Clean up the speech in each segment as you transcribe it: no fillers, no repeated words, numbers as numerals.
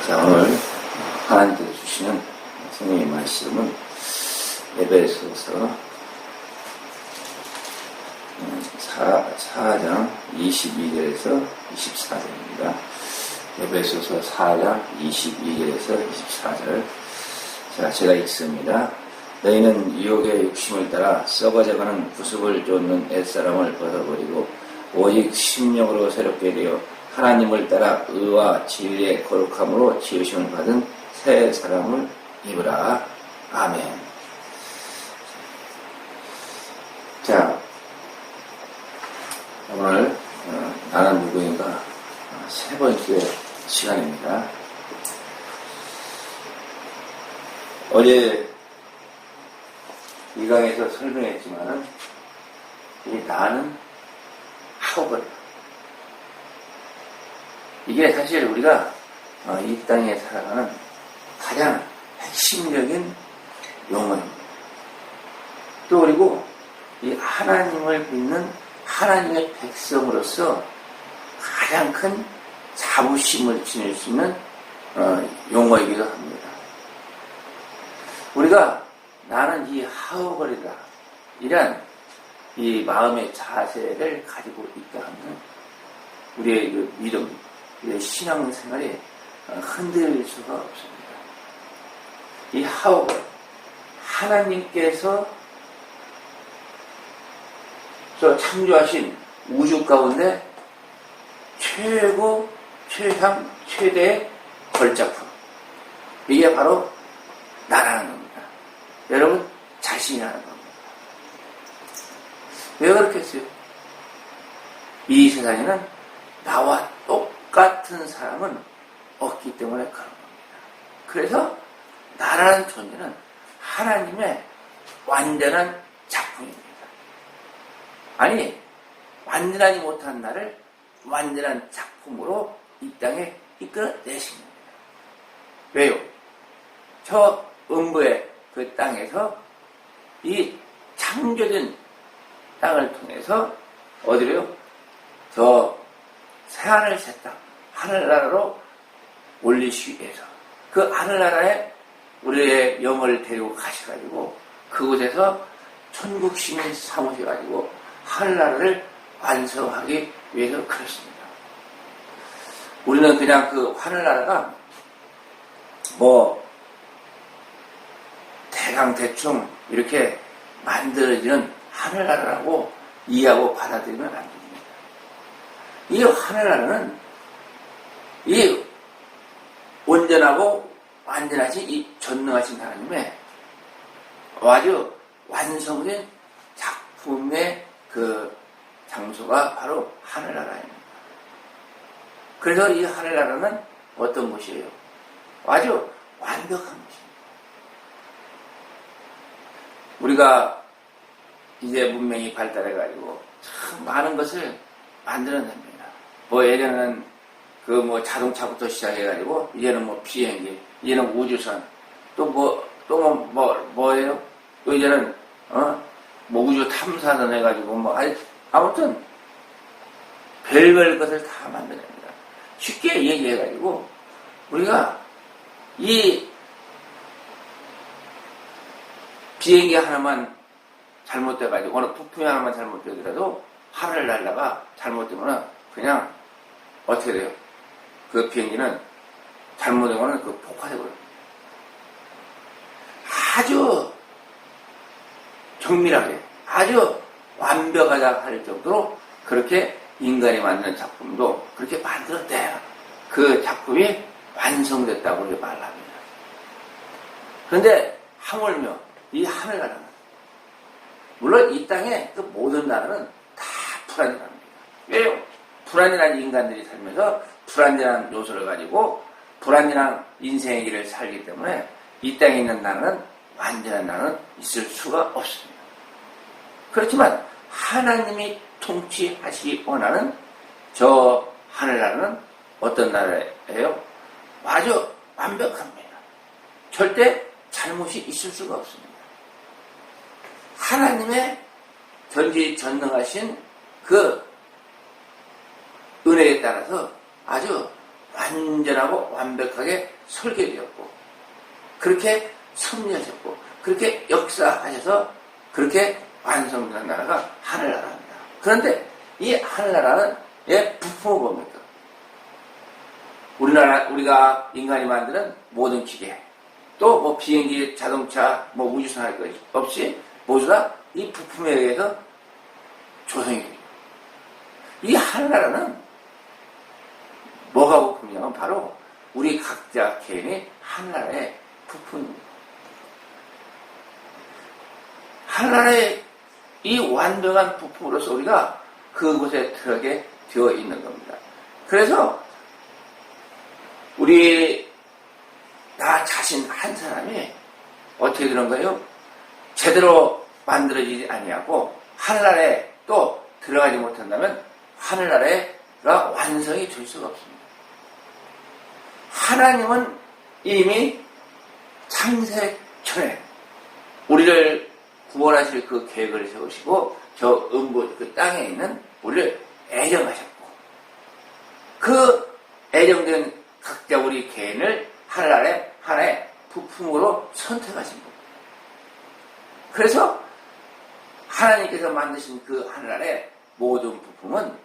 자, 오늘 하나님께서 주시는 성령의 말씀은 에베소서 4장 22절에서 24절입니다. 에베소서 4장 22절에서 24절. 자, 제가 읽습니다. 너희는 유혹의 욕심을 따라 썩어져가는 구습을 쫓는 옛사람을 벗어버리고 오직 심령으로 새롭게 되어 하나님을 따라 의와 진리의 거룩함으로 지으심을 받은 새 사람을 입으라. 아멘. 자, 오늘 나는 누구인가 세 번째 시간입니다. 어제 이 강에서 설명했지만 이 나는 하오걸, 이게 사실 우리가 이 땅에 살아가는 가장 핵심적인 용어입니다. 또 그리고 이 하나님을 믿는 하나님의 백성으로서 가장 큰 자부심을 지닐 수 있는 용어이기도 합니다. 우리가 나는 이 하오걸이다, 이런 이 마음의 자세를 가지고 있다 하면 우리의 그 믿음, 우리의 신앙생활이 흔들릴 수가 없습니다. 이 하오걸, 하나님께서 창조하신 우주 가운데 최고, 최상, 최대의 걸작품, 이게 바로 나라는 겁니다. 여러분 자신이 하는 겁니다. 왜 그렇겠어요? 이 세상에는 나와 똑같은 사람은 없기 때문에 그런 겁니다. 그래서 나라는 존재는 하나님의 완전한 작품입니다. 아니, 완전하지 못한 나를 완전한 작품으로 이 땅에 이끌어내신 겁니다. 왜요? 저 음부의 그 땅에서 이 창조된 땅을 통해서 어디로요? 저 새하늘 새 땅, 하늘나라로 올리시기 위해서 그 하늘나라에 우리의 영을 데리고 가셔가지고 그곳에서 천국 시민 삼으셔가지고 하늘나라를 완성하기 위해서 그렇습니다. 우리는 그냥 그 하늘나라가 대강 대충 이렇게 만들어지는 하늘나라라고 이해하고 받아들이면 안 됩니다. 이 하늘나라는 이 온전하고 완전하신 이 전능하신 하나님의 아주 완성된 작품의 그 장소가 바로 하늘나라입니다. 그래서 이 하늘나라는 어떤 곳이에요? 아주 완벽한 곳입니다. 우리가 이제 문명이 발달해가지고 참 많은 것을 만들어냅니다. 예전에는 자동차부터 시작해가지고 이제는 비행기, 이제는 우주선, 뭐예요? 또 이제는 우주 탐사선 해가지고 아무튼 별별 것을 다 만들어냅니다. 쉽게 얘기해가지고 우리가 이 비행기 하나만 잘못돼가지고 어느 부품이 하나만 잘못되더라도 하늘을 날다가 잘못되면 그냥 어떻게 돼요? 그 비행기는 잘못되면 그 폭파되고요. 아주 정밀하게, 아주 완벽하다 할 정도로 그렇게 인간이 만든 작품도 그렇게 만들었대요. 그 작품이 완성됐다고 우리가 말합니다. 그런데 하물며 이 하늘나라는, 물론 이 땅의 그 모든 나라는 다 불안전합니다. 왜요? 불안전한 인간들이 살면서 불안전한 요소를 가지고 불안전한 인생의 길을 살기 때문에 이 땅에 있는 나라는, 완전한 나라는 있을 수가 없습니다. 그렇지만 하나님이 통치하시기 원하는 저 하늘나라는 어떤 나라예요? 아주 완벽합니다. 절대 잘못이 있을 수가 없습니다. 하나님의 전지전능하신 그 은혜에 따라서 아주 완전하고 완벽하게 설계되었고 그렇게 섭리하셨고 그렇게 역사하셔서 그렇게 완성된 나라가 하늘나라입니다. 그런데 이 하늘나라는 부품은 뭡니까? 우리가 인간이 만드는 모든 기계, 또 뭐 비행기, 자동차, 뭐 우주선 할 것 없이 모두 다 이 부품에 의해서 조성이 됩니다. 이 하늘나라는 뭐가 부품이냐면 바로 우리 각자 개인의 하늘나라의 부품입니다. 하늘나라의 이 완벽한 부품으로서 우리가 그곳에 들어가게 되어 있는 겁니다. 그래서 우리 나 자신 한 사람이 어떻게 되는 거예요? 제대로 만들어지지 아니하고 하늘나라에 또 들어가지 못한다면 하늘나라가 완성이 될 수가 없습니다. 하나님은 이미 창세 전에 우리를 구원하실 그 계획을 세우시고 저 음부 그 땅에 있는 우리를 애정하셨고 그 애정된 각자 우리 개인을 하늘나라의 하나의 부품으로 선택하신 겁니다. 그래서 하나님께서 만드신 그 하늘나라의 모든 부품은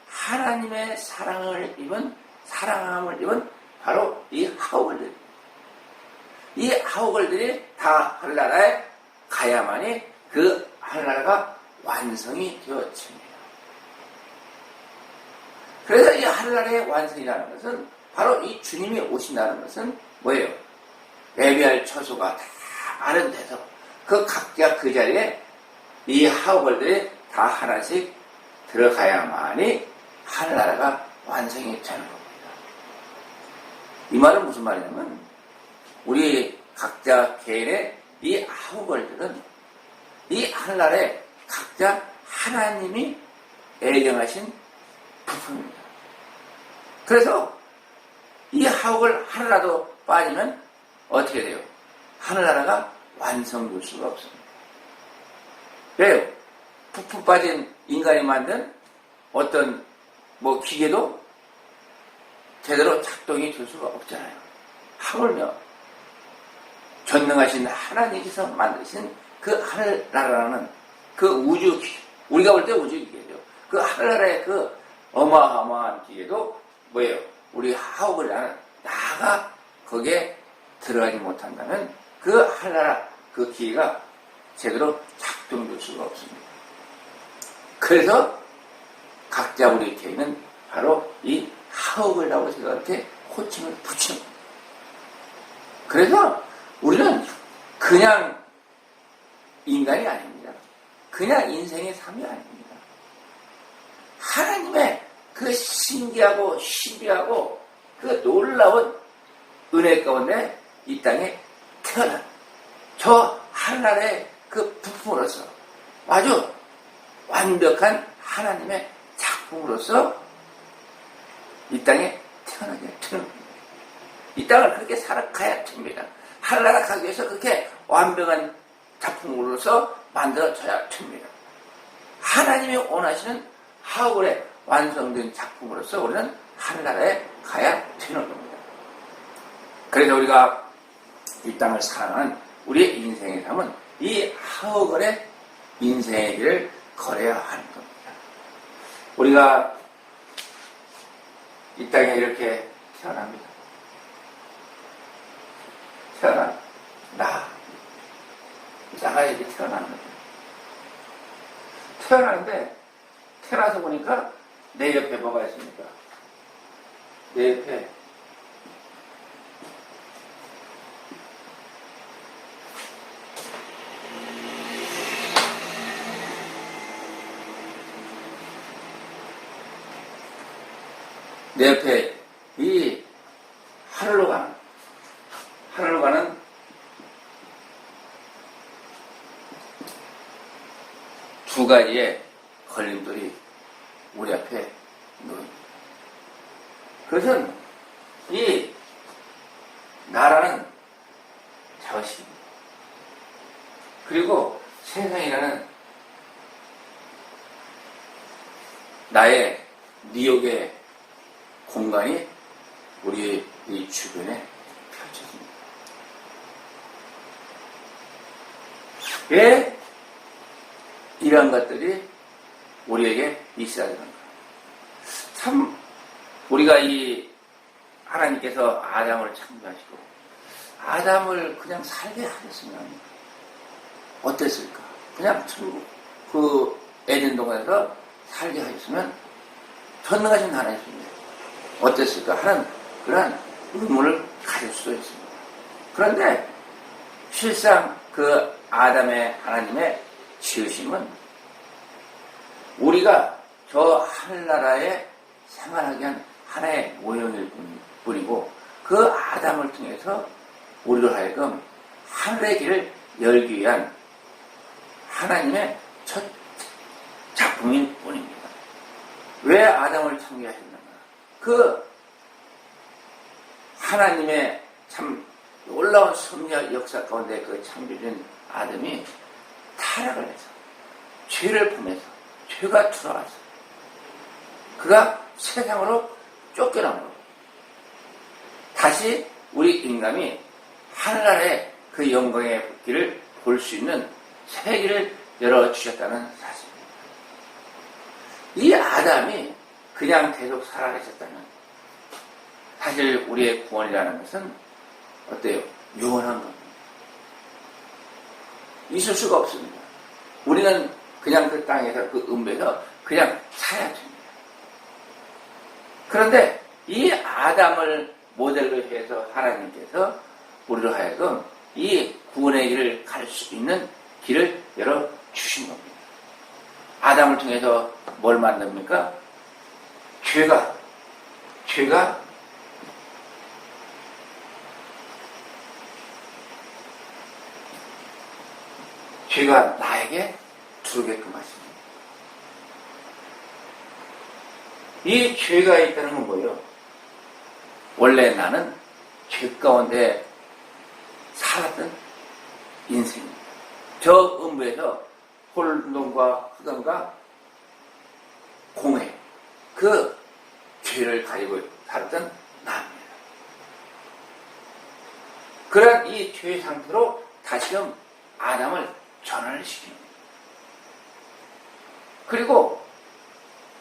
하나님의 사랑함을 입은 바로 이 하우걸들입니다. 이 하우걸들이 다 하늘나라에 가야만이 그 하늘나라가 완성이 되어집니다. 그래서 이 하늘나라의 완성이라는 것은 바로 이 주님이 오신다는 것은 뭐예요? 예배할 처소가 다 마련돼서 그 각자 그 자리에 이 하우걸들이 다 하나씩 들어가야만이 하늘나라가 완성이 되는 겁니다. 이 말은 무슨 말이냐면 우리 각자 개인의 이 하우걸들은 이 하늘나라에 각자 하나님이 애정하신 부품입니다. 그래서 이 하우걸 하나라도 빠지면 어떻게 돼요? 하늘나라가 완성될 수가 없습니다. 왜요? 부품 빠진 인간이 만든 어떤 뭐 기계도 제대로 작동이 될 수가 없잖아요. 하물며 전능하신 하나님께서 만드신 그 하늘나라라는 그 우주 기계, 우리가 볼 때 우주 기계죠. 그 하늘나라의 그 어마어마한 기계도 뭐예요? 우리 하우걸이라는 나가 거기에 들어가지 못한다면 그 하늘나라 그 기계가 제대로 작동될 수가 없습니다. 그래서 각자 우리 개인은 바로 이 하우걸이라고 제가 이렇게 호칭을 붙이는 겁니다. 그래서 우리는 그냥 인간이 아닙니다. 그냥 인생의 삶이 아닙니다. 하나님의 그 신기하고 신비하고 그 놀라운 은혜 가운데 이 땅에 태어난 저 하늘나라의 그 부품으로서 아주 완벽한 하나님의 작품으로서 이 땅에 태어나게 되는 겁니다. 이 땅을 그렇게 살아가야 됩니다. 하늘나라 가기 위해서 그렇게 완벽한 작품으로서 만들어져야 됩니다. 하나님이 원하시는 하울의 완성된 작품으로서 우리는 하늘나라에 가야 되는 겁니다. 그래서 우리가 이 땅을 살아가는 우리의 인생의 삶은 이 하울의 인생의 길을 걸어야 하는 겁니다. 우리가 이 땅에 이렇게 태어납니다. 나가 이렇게 태어나는 거예요. 태어나는데 태어나서 보니까 내 옆에 뭐가 있습니까? 내 옆에 이 하늘로 가는 두 가지의 걸림돌이 우리 앞에 놓입니다. 그것은 이 나라는 자의식입니다. 그리고 세상이라는 나의 미혹의 공간이 우리 이 주변에 펼쳐집니다. 왜 이런 것들이 우리에게 있어야 되는 거예요? 참 우리가 이 하나님께서 아담을 창조하시고 아담을 그냥 살게 하셨으면 어땠을까? 그냥 천국 그 에덴 동산에서 살게 하셨으면 전능하신 하나님입니다. 어땠을까 하는 그런 의문을 가질 수도 있습니다. 그런데 실상 그 아담의 하나님의 지으심은 우리가 저 하늘나라에 생활하게 한 하나의 모형일 뿐이고 그 아담을 통해서 우리로 하여금 하늘의 길을 열기 위한 하나님의 첫 작품일 뿐입니다. 왜 아담을 창조하셨는가? 그 하나님의 참 놀라운 섭리와 역사 가운데 그 창조된 아담이 타락을 해서 죄를 범해서 죄가 들어와서 그가 세상으로 쫓겨나므로 다시 우리 인간이 하늘나라의 그 영광의 길을 볼 수 있는 세계를 열어주셨다는 사실입니다. 이 아담이 그냥 계속 살아계셨다면 사실 우리의 구원이라는 것은 어때요? 유언한 겁니다. 있을 수가 없습니다. 우리는 그냥 그 땅에서 그 음배에서 그냥 살아야 됩니다. 그런데 이 아담을 모델로 해서 하나님께서 우리로 하여금 이 구원의 길을 갈 수 있는 길을 열어주신 겁니다. 아담을 통해서 뭘 만듭니까? 죄가 나에게 두르게끔 하십니다. 이 죄가 있다는 건 뭐예요? 원래 나는 죄 가운데 살았던 인생입니다. 저 음부에서 혼돈과 흑암과 공회, 그 죄를 가지고 살았던 나입니다. 그런 이 죄의 상태로 다시금 아담을 전환을 시킵니다. 그리고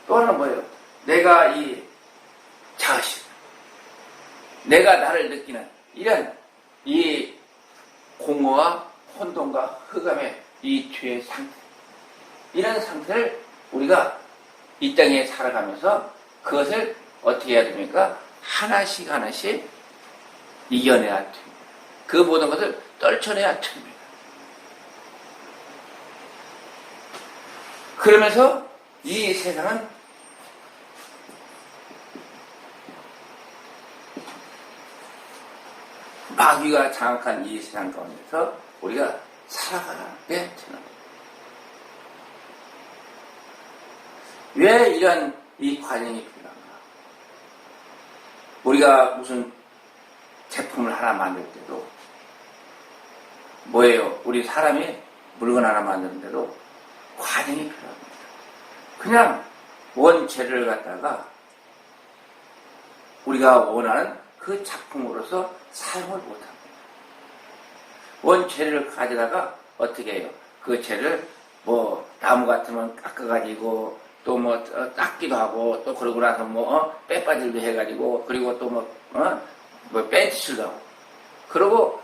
또 하나는 뭐예요? 내가 이 자식, 내가 나를 느끼는 이런 이 공허와 혼돈과 흑암의 이 죄의 상태, 이런 상태를 우리가 이 땅에 살아가면서 그것을 어떻게 해야 됩니까? 하나씩 하나씩 이겨내야 됩니다. 그 모든 것을 떨쳐내야 됩니다. 그러면서 이 세상은 마귀가 장악한 이 세상 가운데서 우리가 살아가게 되는 겁니다. 왜 이런 이 과정이 필요한가? 우리가 무슨 제품을 하나 만들 때도 뭐예요? 우리 사람이 물건 하나 만드는데도 과정이 필요합니다. 그냥 원재료를 갖다가 우리가 원하는 그 작품으로서 사용을 못합니다. 원재료를 가져다가 어떻게 해요? 그 재를 뭐 나무 같으면 깎아가지고 또 뭐 닦기도 하고 또 그러고 나서 뭐 빼빠질도 해가지고 그리고 또 뭐 벤치질도 하고 그러고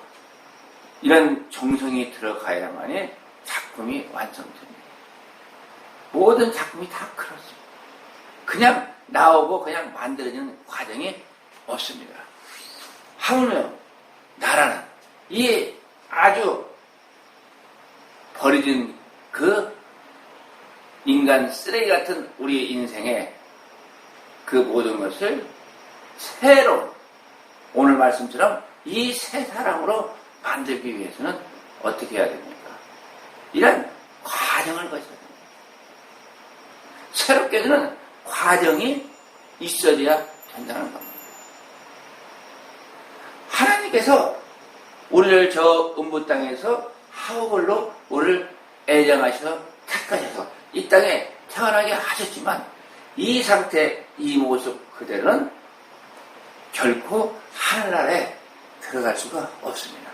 이런 정성이 들어가야만이 작품이 완성됩니다. 모든 작품이 다 그렇습니다. 그냥 나오고 그냥 만들어지는 과정이 없습니다. 하물며 나라는 이 아주 버려진 그 인간 쓰레기 같은 우리 인생의 그 모든 것을 새로운 오늘 말씀처럼 이 새 사람으로 만들기 위해서는 어떻게 해야 됩니까? 이런 과정을 거쳐야 됩니다. 새롭게 되는 과정이 있어야 된다는 겁니다. 하나님께서 우리를 저 음부 땅에서 하오걸로 우리를 애정하셔서 택하셔서 이 땅에 태어나게 하셨지만 이 상태, 이 모습 그대로는 결코 하늘나라에 들어갈 수가 없습니다.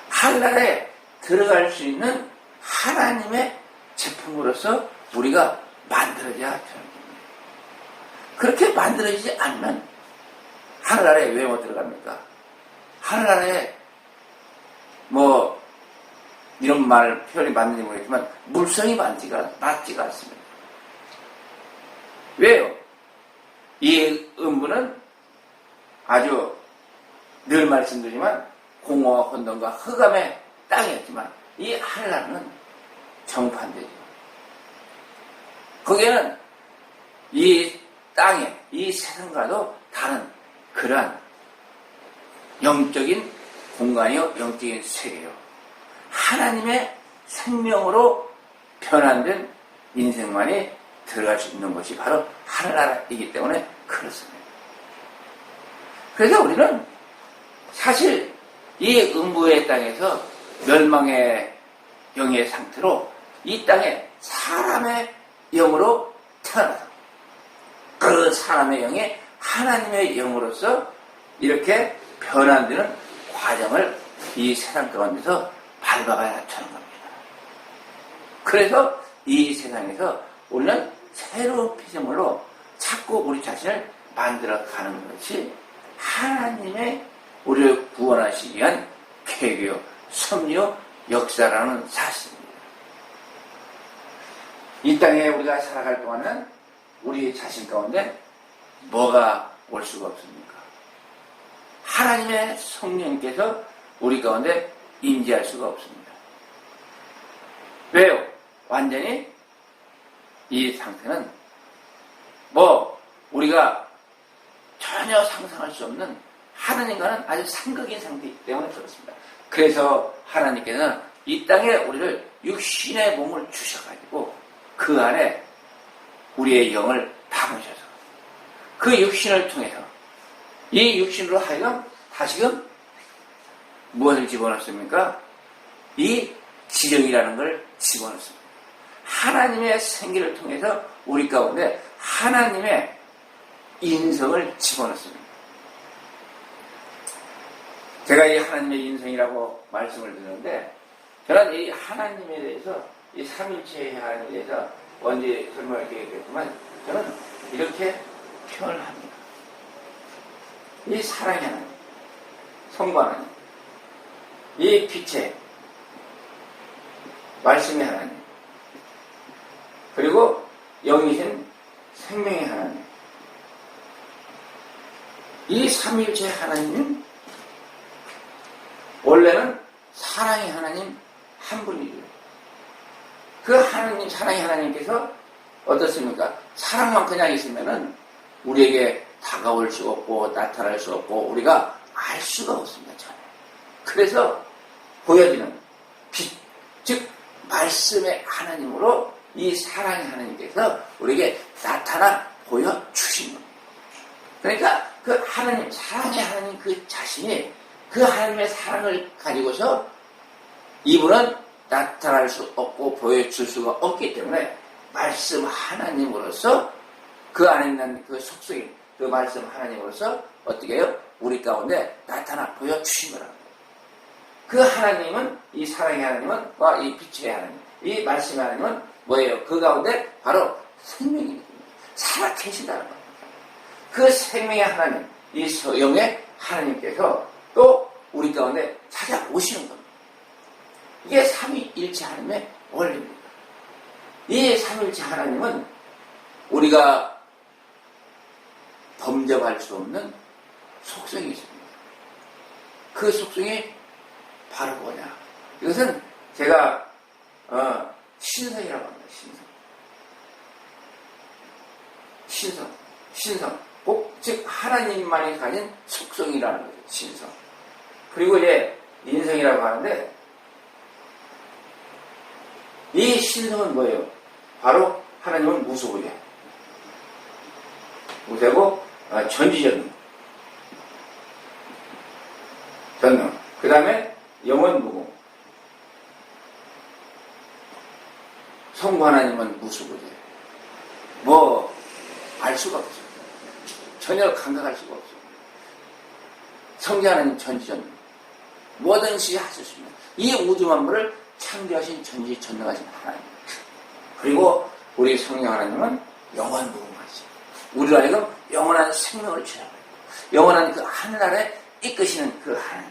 하늘나라에 들어갈 수 있는 하나님의 제품으로서 우리가 만들어져야 하는 겁니다. 그렇게 만들어지지 않으면 하늘나라에 왜 못 들어갑니까? 하늘나라에 뭐 이런 말 표현이 맞는지 모르겠지만 물성이 맞지가 않습니다. 왜요? 이 음부는 아주 늘 말씀드리지만 공허와 혼돈과 흑암의 땅이었지만 이 하늘나라는 정반대죠. 거기에는 이 땅에 이 세상과도 다른 그러한 영적인 공간이요, 영적인 세계요. 하나님의 생명으로 변환된 인생만이 들어갈 수 있는 것이 바로 하늘나라이기 때문에 그렇습니다. 그래서 우리는 사실 이 음부의 땅에서 멸망의 영의 상태로 이 땅에 사람의 영으로 태어나서 그 사람의 영이 하나님의 영으로서 이렇게 변환되는 과정을 이 세상 가운데서 밟아가야 하는 겁니다. 그래서 이 세상에서 우리는 새로운 피조물로 자꾸 우리 자신을 만들어가는 것이 하나님의 우리를 구원하시기 위한 계획이요, 섭리요, 역사라는 사실입니다. 이 땅에 우리가 살아갈 동안은 우리 자신 가운데 뭐가 올 수가 없습니까? 하나님의 성령께서 우리 가운데 임재할 수가 없습니다. 왜요? 완전히 이 상태는 우리가 전혀 상상할 수 없는 하나님과는 아주 상극인 상태이기 때문에 그렇습니다. 그래서 하나님께서는 이 땅에 우리를 육신의 몸을 주셔가지고 그 안에 우리의 영을 담으셔서 그 육신을 통해서 이 육신으로 하여금 다시금 무엇을 집어넣습니까? 이 지령이라는 걸 집어넣습니다. 하나님의 생기를 통해서 우리 가운데 하나님의 인성을 집어넣습니다. 제가 이 하나님의 인성이라고 말씀을 드렸는데 저는 이 하나님에 대해서 이 삼일체의 하나님에 대해서 언제 설명을 드렸지만 저는 이렇게 표현을 합니다. 이 사랑의 하나님, 성부 하나님, 이 빛의 말씀의 하나님, 그리고 영이신 생명의 하나님, 이 삼일체 하나님은 원래는 사랑의 하나님 한 분이죠. 그 하나님, 사랑의 하나님께서 어떻습니까? 사랑만 그냥 있으면은 우리에게 다가올 수 없고 나타날 수 없고 우리가 알 수가 없습니다. 전혀. 그래서 보여지는 빛, 즉 말씀의 하나님으로 이 사랑의 하나님께서 우리에게 나타나 보여주신 겁니다. 그러니까 그 하나님, 사랑의 하나님 그 자신이 그 하나님의 사랑을 가지고서 이분은 나타날 수 없고 보여줄 수가 없기 때문에 말씀 하나님으로서 그 안에 있는 그 속성인 그 말씀 하나님으로서 어떻게 해요? 우리 가운데 나타나 보여주신 거라고. 그 하나님은, 이 사랑의 하나님은, 이 빛의 하나님, 이 말씀의 하나님은 뭐예요? 그 가운데 바로 생명입니다. 살아 계신다는 겁니다. 그 생명의 하나님, 이 영의 하나님께서 또 우리 가운데 찾아오시는 겁니다. 이게 삼위일체 하나님의 원리입니다. 이 삼위일체 하나님은 우리가 범접할 수 없는 속성이 있습니다. 그 속성이 바로 뭐냐? 이것은 제가 신성이라고 합니다. 신성. 즉 하나님만이 가진 속성이라는 거죠. 신성. 그리고 이제 인성이라고 하는데 이 신성은 뭐예요? 바로 하나님은 무소부재. 무대고 전지전능. 전능. 그 다음에 영원 무공. 성부 하나님은 무소부재. 알 수가 없어요. 전혀 감각할 수가 없어요. 성자 하나님 전지전능 모든 시 하셨습니다. 이 우주 만물을 창조하신 전지전능하신 하나님. 그리고 우리 성령 하나님은 영원무궁하시. 우리로 하여금 영원한 생명을 취하고 영원한 그 하늘나라에 이끄시는 그 하나님.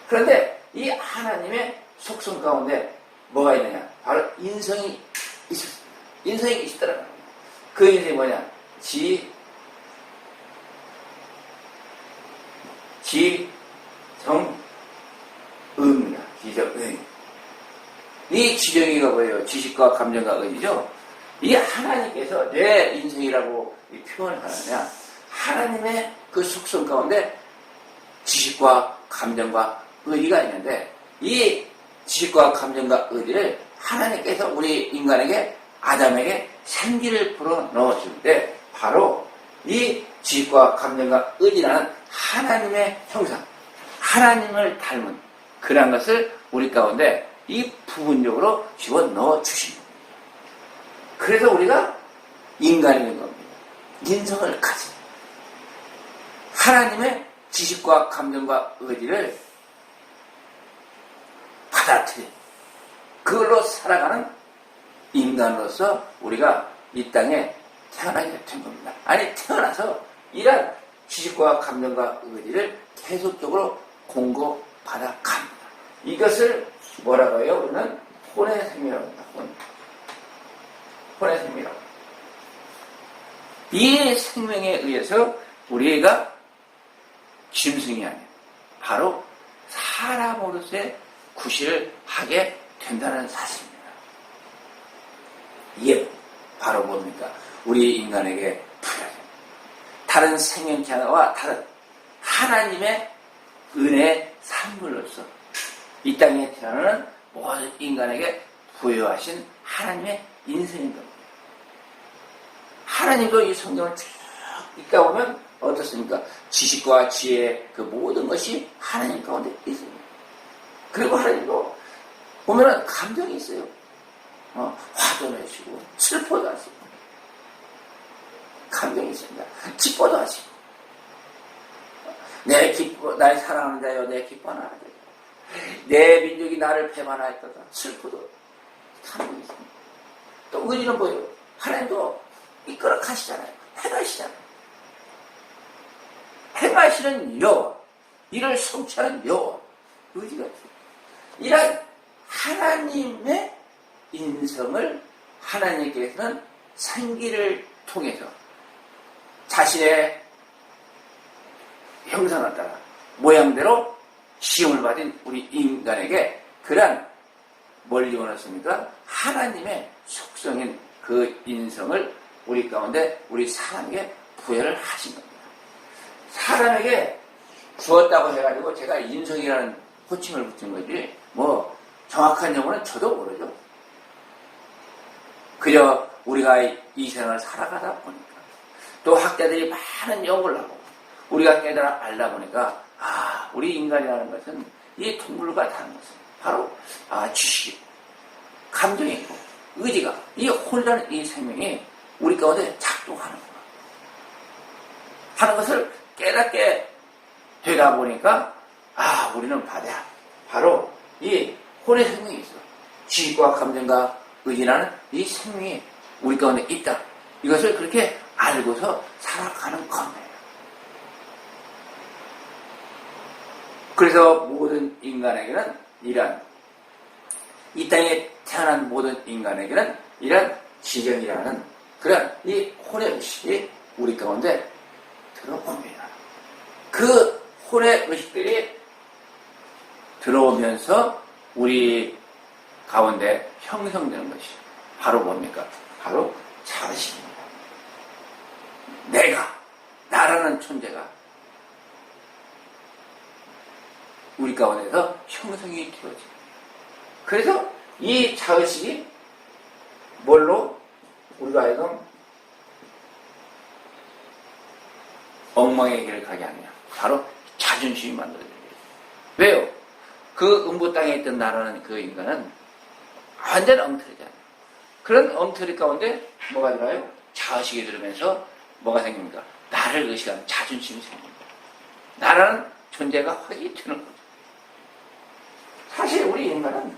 그런데 이 하나님의 속성 가운데 뭐가 있느냐? 바로 인성이 있었습니다. 인성이 있더라고요. 그 인성이 뭐냐? 지정의입니다. 지정의. 이 지정의가 뭐예요? 지식과 감정과 의죠. 이 하나님께서 내 인성이라고 표현을 하느냐? 하나님의 그 속성 가운데 지식과 감정과 의리가 있는데 이 지식과 감정과 의리를 하나님께서 우리 인간에게 아담에게 생기를 불어 넣어줄 때 바로 이 지식과 감정과 의리라는 하나님의 형상, 하나님을 닮은 그런 것을 우리 가운데 이 부분적으로 집어넣어 주십니다. 그래서 우리가 인간인 겁니다. 인성을 가진 하나님의 지식과 감정과 의리를 받아들인 그걸로 살아가는 인간으로서 우리가 이 땅에 태어나게 된 겁니다. 아니 태어나서 이런 지식과 감정과 의리를 계속적으로 공급받아 갑니다. 이것을 뭐라고 해요? 우리는 혼의 생명이라고 합니다. 혼의 생명이라고. 이 생명에 의해서 우리가 짐승이 아닌 바로 사람으로서의 구실을 하게 된다는 사실입니다. 이게 바로 뭡니까? 우리 인간에게 부여된 다른 생명체 하나와 다른 하나님의 은혜의 산물로서 이 땅에 태어나는 모든 인간에게 부여하신 하나님의 인생인 겁니다. 하나님도 이 성경을 쭉 읽다 보면 어떻습니까? 지식과 지혜 그 모든 것이 하나님 가운데 있습니다. 그리고 하나님도 보면은 감정이 있어요. 화도 내시고 슬퍼도 하시고 감정이 있습니다. 기뻐도 하시고 날 사랑하는 자여 내 기뻐하는 자여 내 민족이 나를 배반하였다가 슬퍼도 감정이 있습니다. 또 의리는 뭐예요? 하나님도 이끌어 가시잖아요. 행하시잖아요. 행하시는 여호와, 이를 성취하는 여호와, 의지가 있어요. 이런 하나님의 인성을 하나님께서는 생기를 통해서 자신의 형상을 따라 모양대로 시험을 받은 우리 인간에게 그런 뭘 입어놨습니까? 하나님의 속성인 그 인성을 우리 가운데 우리 사람에게 부여를 하신 겁니다. 사람에게 주었다고 해가지고 제가 인성이라는 호칭을 붙인 거지 뭐 정확한 용어는 저도 모르죠. 그저 우리가 이 세상을 살아가다 보니까 또 학자들이 많은 연구를 하고 우리가 깨달아 알다 보니까 우리 인간이라는 것은 이 동물과 다른 것은 바로 지식이 감정이 있고 의지가 이 혼이라는 이 생명이 우리 가운데 작동하는구나 하는 것을 깨닫게 되다 보니까 우리는 바로 이 혼의 생명이 있어. 지식과 감정과 의지라는 이 생명이 우리 가운데 있다. 이것을 그렇게 알고서 살아가는 겁니다. 그래서 모든 인간에게는 이 땅에 태어난 모든 인간에게는 이런 지정이라는 그런 이 혼의 의식이 우리 가운데 들어옵니다. 그 혼의 의식들이 들어오면서 우리 가운데 형성되는 것이 바로 뭡니까? 바로 자의식입니다. 나라는 존재가 우리 가운데서 형성이 되어집니다. 그래서 이 자의식이 뭘로 우리가 하여금 엉망의 길을 가게 하느냐? 바로 자존심이 만들어져요. 왜요? 그 음부 땅에 있던 나라는 그 인간은 완전 엉터리잖아요. 그런 엉터리 가운데 뭐가 들어요? 자의식이 들으면서 뭐가 생깁니까? 나를 의식하는 자존심이 생깁니다. 나라는 존재가 확인이 되는 거죠. 사실 우리 인간은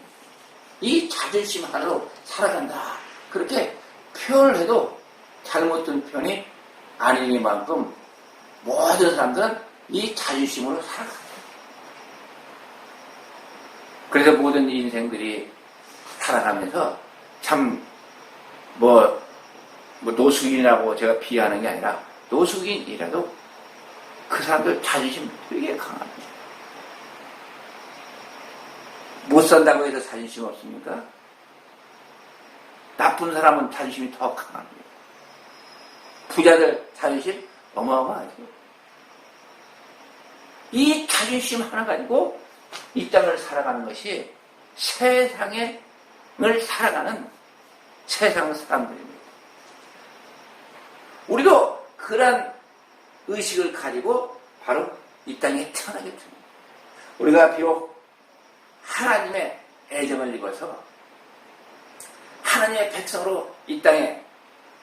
이 자존심 하나로 살아간다. 그렇게 표현을 해도 잘못된 표현이 아니니만큼 모든 사람들은 이 자존심으로 살아간다. 그래서 모든 인생들이 살아가면서 참 노숙인이라고 제가 비하하는 게 아니라 노숙인이라도 그 사람들 자존심 되게 강합니다. 못 산다고 해서 자존심 없습니까? 나쁜 사람은 자존심이 더 강합니다. 부자들 자존심 어마어마하죠. 이 자존심 하나 가지고 이 땅을 살아가는 것이 세상을 살아가는 세상 사람들입니다. 우리도 그러한 의식을 가지고 바로 이 땅에 태어나게 됩니다. 우리가 비록 하나님의 애정을 입어서 하나님의 백성으로 이 땅에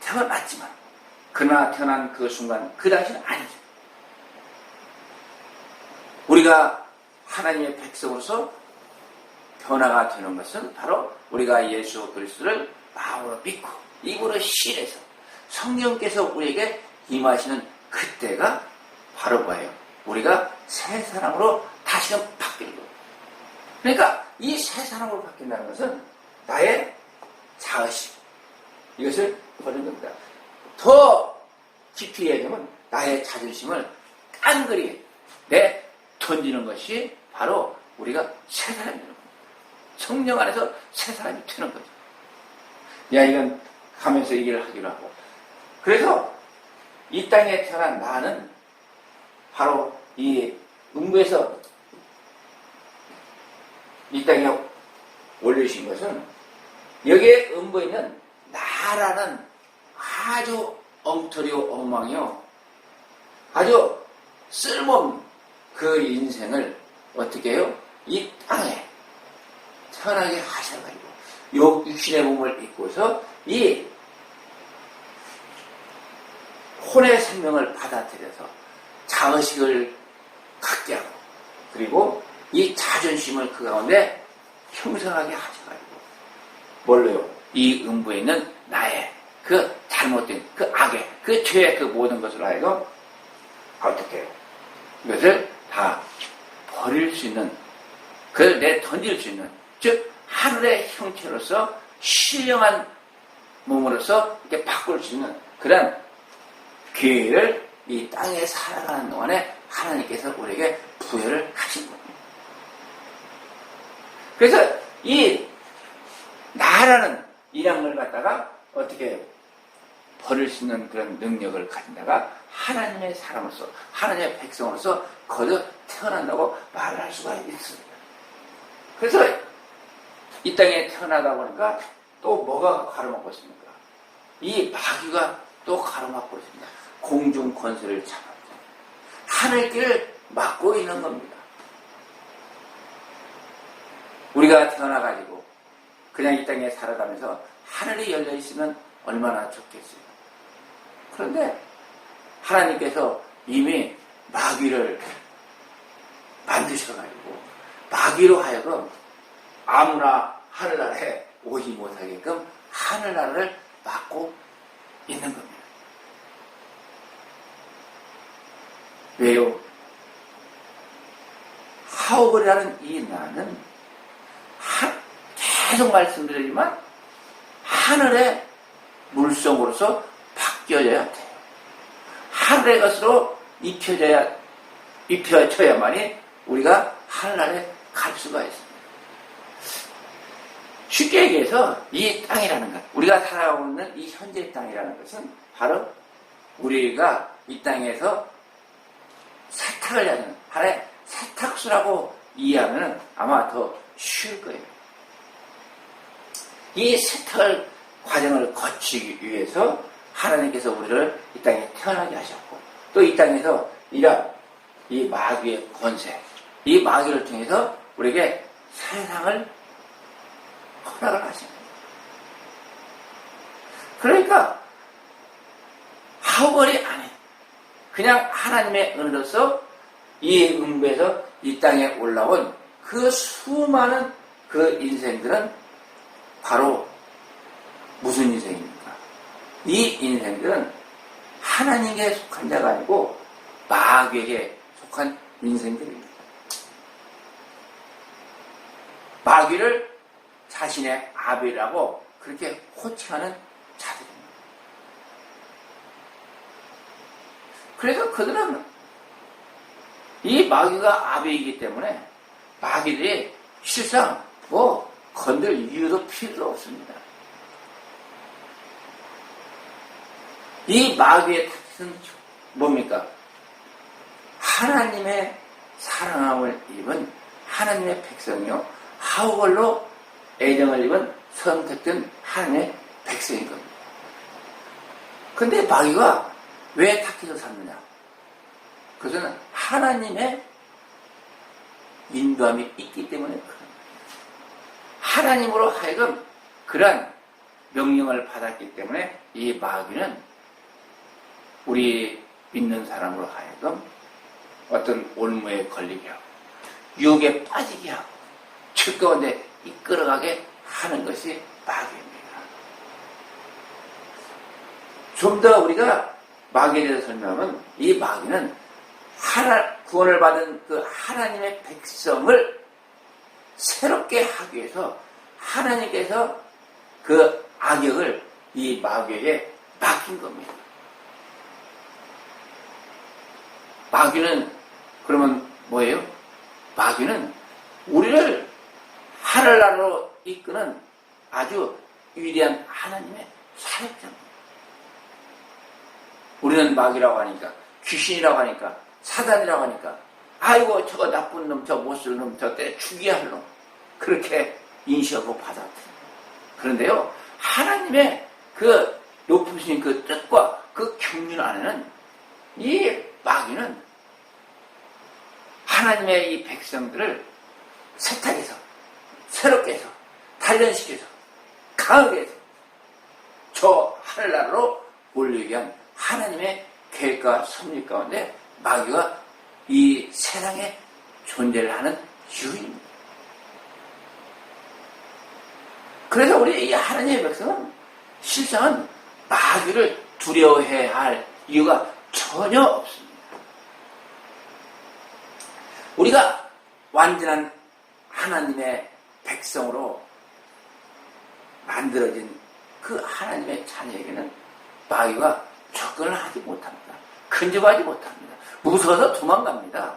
태어났지만 그러나 태어난 그 순간 그 당시는 아니죠. 우리가 하나님의 백성으로서 변화가 되는 것은 바로 우리가 예수 그리스도를 마음으로 믿고 입으로 신해서 성령께서 우리에게 임하시는 그때가 바로 뭐예요? 우리가 새 사람으로 다시금 바뀌는 거예요. 그러니까 이 새 사람으로 바뀐다는 것은 나의 자의식, 이것을 버리는 겁니다. 더 깊이 얘기하면 나의 자존심을 깡그리 던지는 것이 바로 우리가 새 사람이 되는 거예요. 성령 안에서 새 사람이 되는 거죠. 이건 하면서 얘기를 하기로 하고. 그래서 이 땅에 태어난 나는 바로 이 음부에서 이 땅에 올리신 것은 여기에 음부에 있는 나라는 아주 엉터리요 엉망이요 아주 쓸모없는 그 인생을 어떻게 해요? 이 땅에 태어나게 하셔가지고 육신의 몸을 입고서 이 혼의 생명을 받아들여서 자의식을 갖게 하고 그리고 이 자존심을 그 가운데 형성하게 하셔가지고 뭘로요? 이 음부에 있는 나의 그 잘못된 그 악의 그 죄의 그 모든 것을 하여금 어떻게 해요? 이것을 다 버릴 수 있는 그걸 내던질 수 있는 즉 하늘의 형체로서 신령한 몸으로서 이렇게 바꿀 수 있는 그런 기회를 이 땅에 살아가는 동안에 하나님께서 우리에게 부여를 하신 겁니다. 그래서 이 나라는 이런 걸 갖다가 어떻게 해요? 버릴 수 있는 그런 능력을 가진다가 하나님의 사람으로서 하나님의 백성으로서 거듭 태어난다고 말을 할 수가 있습니다. 그래서 이 땅에 태어나다 보니까 또 뭐가 가로막고 있습니까? 이 마귀가 또 가로막고 있습니다. 공중 권세를 잡았고 하늘길을 막고 있는 겁니다. 우리가 태어나가지고 그냥 이 땅에 살아가면서 하늘이 열려 있으면 얼마나 좋겠어요. 그런데 하나님께서 이미 마귀를 만드셔가지고 마귀로 하여금 아무나 하늘나라에 오지 못하게끔 하늘나라를 막고 있는 겁니다. 왜요? 하오글이라는 이 나는 계속 말씀드리지만 하늘의 물성으로서 바뀌어져야 돼요. 하늘의 것으로 입혀져야만이 우리가 하늘나라에 갈 수가 있습니다. 쉽게 얘기해서 이 땅이라는 것, 우리가 살아가고 있는 이 현재 땅이라는 것은 바로 우리가 이 땅에서 세탁을 하는 하나의 세탁소라고 이해하면 아마 더 쉬울 거예요. 이 세탁을 과정을 거치기 위해서 하나님께서 우리를 이 땅에 태어나게 하셨고 또 이 땅에서 이런 이 마귀의 권세, 이 마귀를 통해서 우리에게 세상을 허락을 하십니다. 그러니까 하오걸이 아닌 그냥 하나님의 은혜로서 이 음부에서 이 땅에 올라온 그 수많은 그 인생들은 바로 무슨 인생입니까? 이 인생들은 하나님께 속한 자가 아니고 마귀에게 속한 인생들입니다. 마귀를 자신의 아비라고 그렇게 호칭하는 자들입니다. 그래서 그들은 이 마귀가 아비이기 때문에 마귀들이 실상 뭐 건들 이유도 필요도 없습니다. 이 마귀의 뜻은 뭡니까? 하나님의 사랑함을 입은 하나님의 백성이요, 하우걸로 애정을 입은 선택된 하나님의 백성인 겁니다. 근데 마귀가 왜 탁해서 삽느냐? 그것은 하나님의 인도함이 있기 때문에 그런 거예요. 하나님으로 하여금 그러한 명령을 받았기 때문에 이 마귀는 우리 믿는 사람으로 하여금 어떤 올무에 걸리게 하고 유혹에 빠지게 하고 칠 가운데 이끌어가게 하는 것이 마귀입니다. 좀 더 우리가 마귀에 대해서 설명하면 이 마귀는 구원을 받은 그 하나님의 백성을 새롭게 하기 위해서 하나님께서 그 악역을 이 마귀에게 맡긴 겁니다. 마귀는 그러면 뭐예요? 마귀는 우리를 하늘나라로 이끄는 아주 위대한 하나님의 사역자입니다. 우리는 마귀라고 하니까, 귀신이라고 하니까, 사단이라고 하니까, 아이고 저거 나쁜 놈, 저 못쓸 놈, 저 때 죽여야 할 놈, 그렇게 인식하고 받아들여요. 그런데요, 하나님의 그 높으신 그 뜻과 그 경륜 안에는 이 마귀는 하나님의 이 백성들을 세탁해서, 새롭게 해서, 단련시켜서, 강하게 해서 저 하늘나라로 올리기 위한 하나님의 계획과 섭리 가운데 마귀가 이 세상에 존재를 하는 이유입니다. 그래서 우리 이 하나님의 백성은 실상은 마귀를 두려워해야 할 이유가 전혀 없습니다. 우리가 완전한 하나님의 백성으로 만들어진 그 하나님의 자녀에게는 마귀가 접근을 하지 못합니다. 근접하지 못합니다. 무서워서 도망갑니다.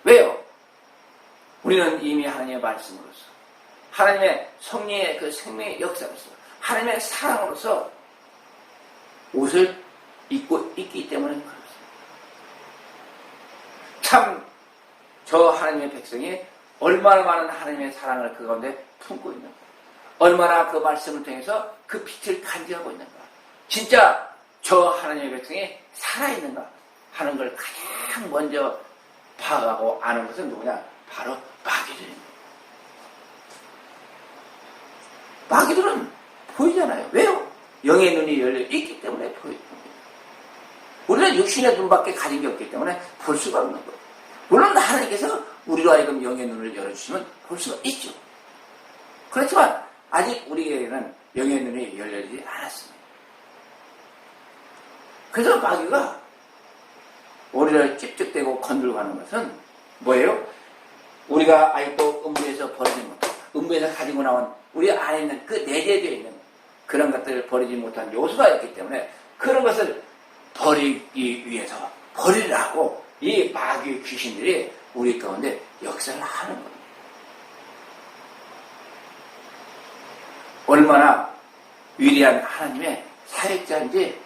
왜요? 우리는 이미 하나님의 말씀으로서, 하나님의 성령의 그 생명의 역사로서, 하나님의 사랑으로서 옷을 입고 있기 때문에 그렇습니다. 참, 저 하나님의 백성이 얼마나 많은 하나님의 사랑을 그 가운데 품고 있는가, 얼마나 그 말씀을 통해서 그 빛을 간직하고 있는가, 진짜 저 하나님의 백성이 살아있는가 하는 걸 가장 먼저 파악하고 아는 것은 누구냐? 바로 마귀들입니다. 마귀들은 보이잖아요. 왜요? 영의 눈이 열려 있기 때문에 보이는 겁니다. 우리는 육신의 눈밖에 가진 게 없기 때문에 볼 수가 없는 거예요. 물론 하나님께서 우리로 하여금 영의 눈을 열어주시면 볼 수가 있죠. 그렇지만 아직 우리에게는 영의 눈이 열려지지 않았습니다. 그래서 마귀가 우리를 찝찝대고 건들고 가는 것은 뭐예요? 우리가 아직도 음부에서 버리지 못한, 음부에서 가지고 나온 우리 안에 있는 그 내재되어 있는 그런 것들을 버리지 못한 요소가 있기 때문에 그런 것을 버리기 위해서 버리라고 이 마귀 귀신들이 우리 가운데 역사를 하는 겁니다. 얼마나 위대한 하나님의 사역자인지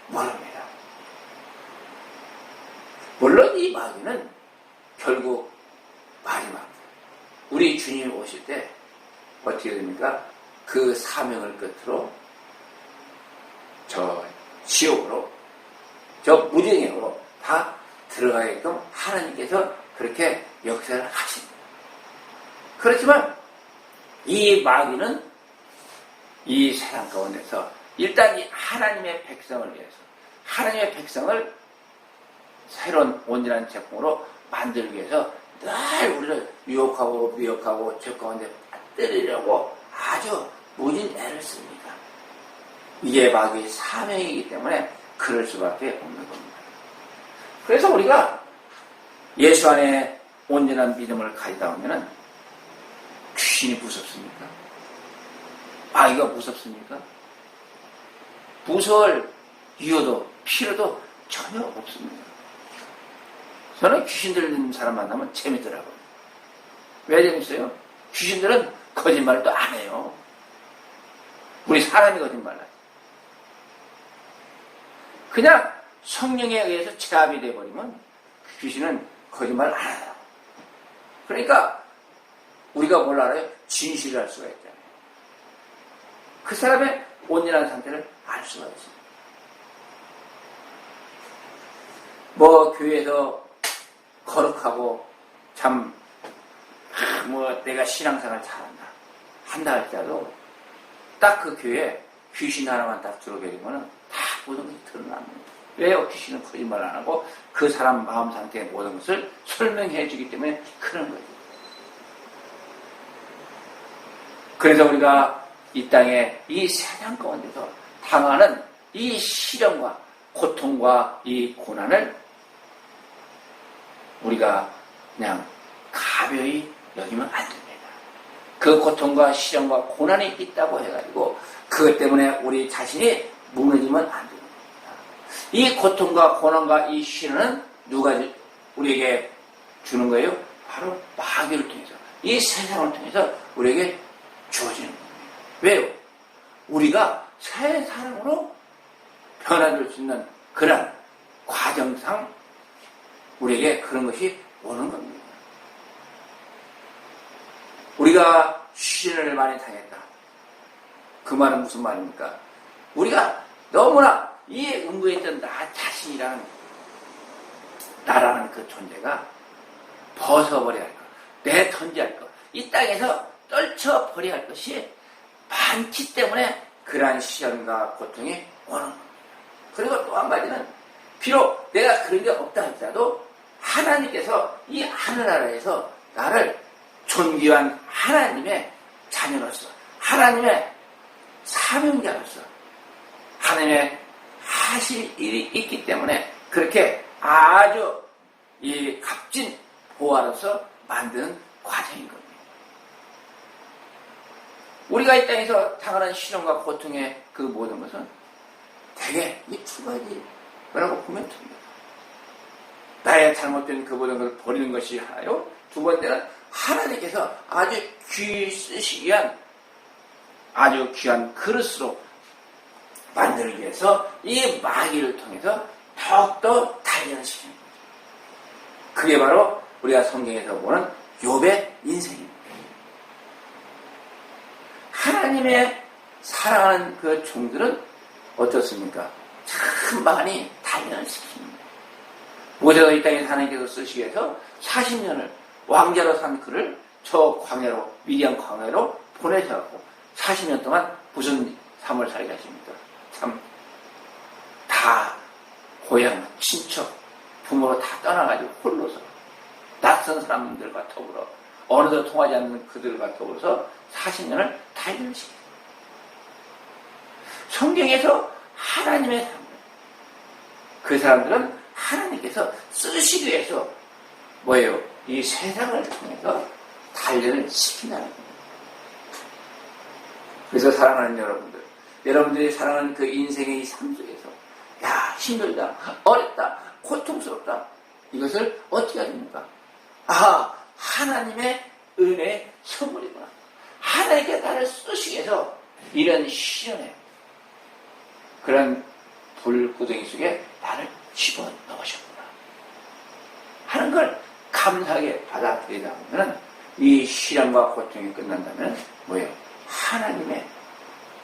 모릅니다. 물론 이 마귀는 결국 마지막 우리 주님이 오실 때 어떻게 됩니까? 그 사명을 끝으로 저 지옥으로, 저 무정행으로 다 들어가게끔 하나님께서 그렇게 역사를 하십니다. 그렇지만 이 마귀는 이 세상 가운데서 일단 이 하나님의 백성을 위해서, 하나님의 백성을 새로운 온전한 제품으로 만들기 위해서 늘 우리를 유혹하고 미혹하고 저 가운데 때리려고 아주 무진 애를 씁니다. 이게 마귀의 사명이기 때문에 그럴 수밖에 없는 겁니다. 그래서 우리가 예수 안에 온전한 믿음을 가지다 보면은 귀신이 무섭습니까? 마귀가 무섭습니까? 무서울 이유도 필요도 전혀 없습니다. 저는 귀신 들린 사람 만나면 재밌더라고요. 왜 재밌어요? 귀신들은 거짓말도 안 해요. 우리 사람이 거짓말 해요. 그냥 성령에 의해서 제압이 돼버리면 귀신은 거짓말 안 해요. 그러니까 우리가 뭘 알아요? 진실을 알 수가 있잖아요. 그 사람의 온전한 상태를 알 수가 있어요. 뭐 교회에서 거룩하고 참 내가 신앙생활 잘한다 한다 할지라도 딱 그 교회에 귀신 하나만 딱 들어오게 되면은 다 모든 것이 드러납니다. 왜요? 귀신은 거짓말 안 하고 그 사람 마음 상태의 모든 것을 설명해 주기 때문에 그런 거죠. 그래서 우리가 이 땅에 이 세상 가운데서 당하는 이 시련과 고통과 이 고난을 우리가 그냥 가벼이 여기면 안 됩니다. 그 고통과 시련과 고난이 있다고 해가지고 그것 때문에 우리 자신이 무너지면 안 됩니다. 이 고통과 고난과 이 시련은 누가 우리에게 주는 거예요? 바로 마귀를 통해서 이 세상을 통해서 우리에게 주어지는 겁니다. 왜요? 우리가 새 사람으로 변화될 수 있는 그런 과정상 우리에게 그런 것이 오는 겁니다. 우리가 시련을 많이 당했다. 그 말은 무슨 말입니까? 우리가 너무나 이 응고했던 나 자신이라는 나라는 그 존재가 벗어버려야 할 것, 내던져야 할 것, 이 땅에서 떨쳐버려야 할 것이 많기 때문에 그러한 시련과 고통이 오는 겁니다. 그리고 또 한 가지는 비록 내가 그런 게 없다 할지라도 하나님께서 이 하늘나라에서 나를 존귀한 하나님의 자녀로서 하나님의 사명자로서 하나님의 하실 일이 있기 때문에 그렇게 아주 이 값진 보화로서 만드는 과정인 겁니다. 우리가 이 땅에서 당하는 시련과 고통의 그 모든 것은 대개 이 두 가지라고 보면 됩니다. 나의 잘못된 그 모든 것을 버리는 것이 하나요. 두 번째는 하나님께서 아주 쓰시기 위한 아주 귀한 그릇으로 만들기 위해서 이 마귀를 통해서 더욱더 단련시키는 거죠. 그게 바로 우리가 성경에서 보는 욥의 인생입니다. 하나님의 사랑하는 그 종들은 어떻습니까? 참 많이 단련시킵니다. 모세가 이 땅에 하나님께서 쓰시기 위해서 40년을 왕자로 산 그를 저 광야로 미디안 광야로 보내셔갖고 40년 동안 무슨 삶을 살게 하십니까? 참 다 고향, 친척, 부모로 다 떠나가지고 홀로서 낯선 사람들과 더불어 어느도 통하지 않는 그들과 더불어서 40년을 단련시킵니다. 성경에서 하나님의 삶을 그 사람들은 하나님께서 쓰시기 위해서 뭐예요? 이 세상을 통해서 단련을 시킨다는 겁니다. 그래서 사랑하는 여러분들, 여러분들이 사랑하는 그 인생의 이 삶 속에서 야 힘들다, 어렵다, 고통스럽다 이것을 어떻게 합니까? 아 하나님의 은혜의 선물이구나. 하나님께 나를 쓰시기 위해서 이런 시련에 그런 불구덩이 속에 나를 집어넣으셨구나 하는 걸 감사하게 받아들이다 보면 이 시련과 고통이 끝난다면 뭐예요? 하나님의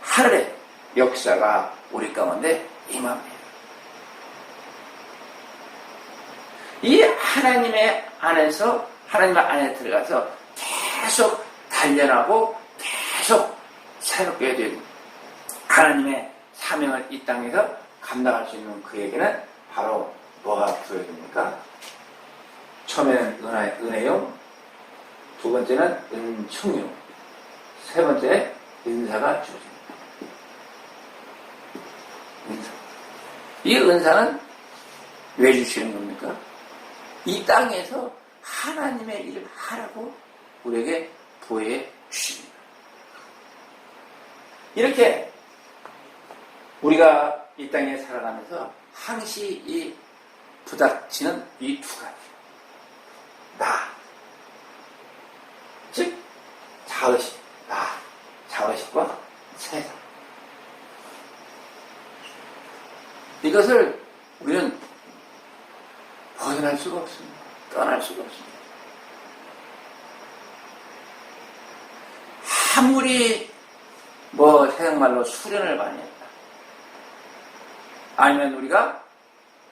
하늘의 역사가 우리 가운데 임합니다. 이 하나님의 안에서 하나님 안에 들어가서 계속 단련하고 계속 새롭게 된 하나님의 사명을 이 땅에서 감당할 수 있는 그에게는 바로 뭐가 부여됩니까? 처음에는 은혜용, 두 번째는 은총용, 세 번째 은사가 주어집니다. 은사. 이 은사는 왜 주시는 겁니까? 이 땅에서 하나님의 일을 하라고 우리에게 보여 주십니다. 이렇게 우리가 이 땅에 살아가면서 항시 이 부닥치는 이 두 가지. 나. 즉, 자의식. 나. 자의식과 세상. 이것을 우리는 벗어날 수가 없습니다. 떠날 수가 없습니다. 아무리 세상말로 수련을 많이 했다. 아니면 우리가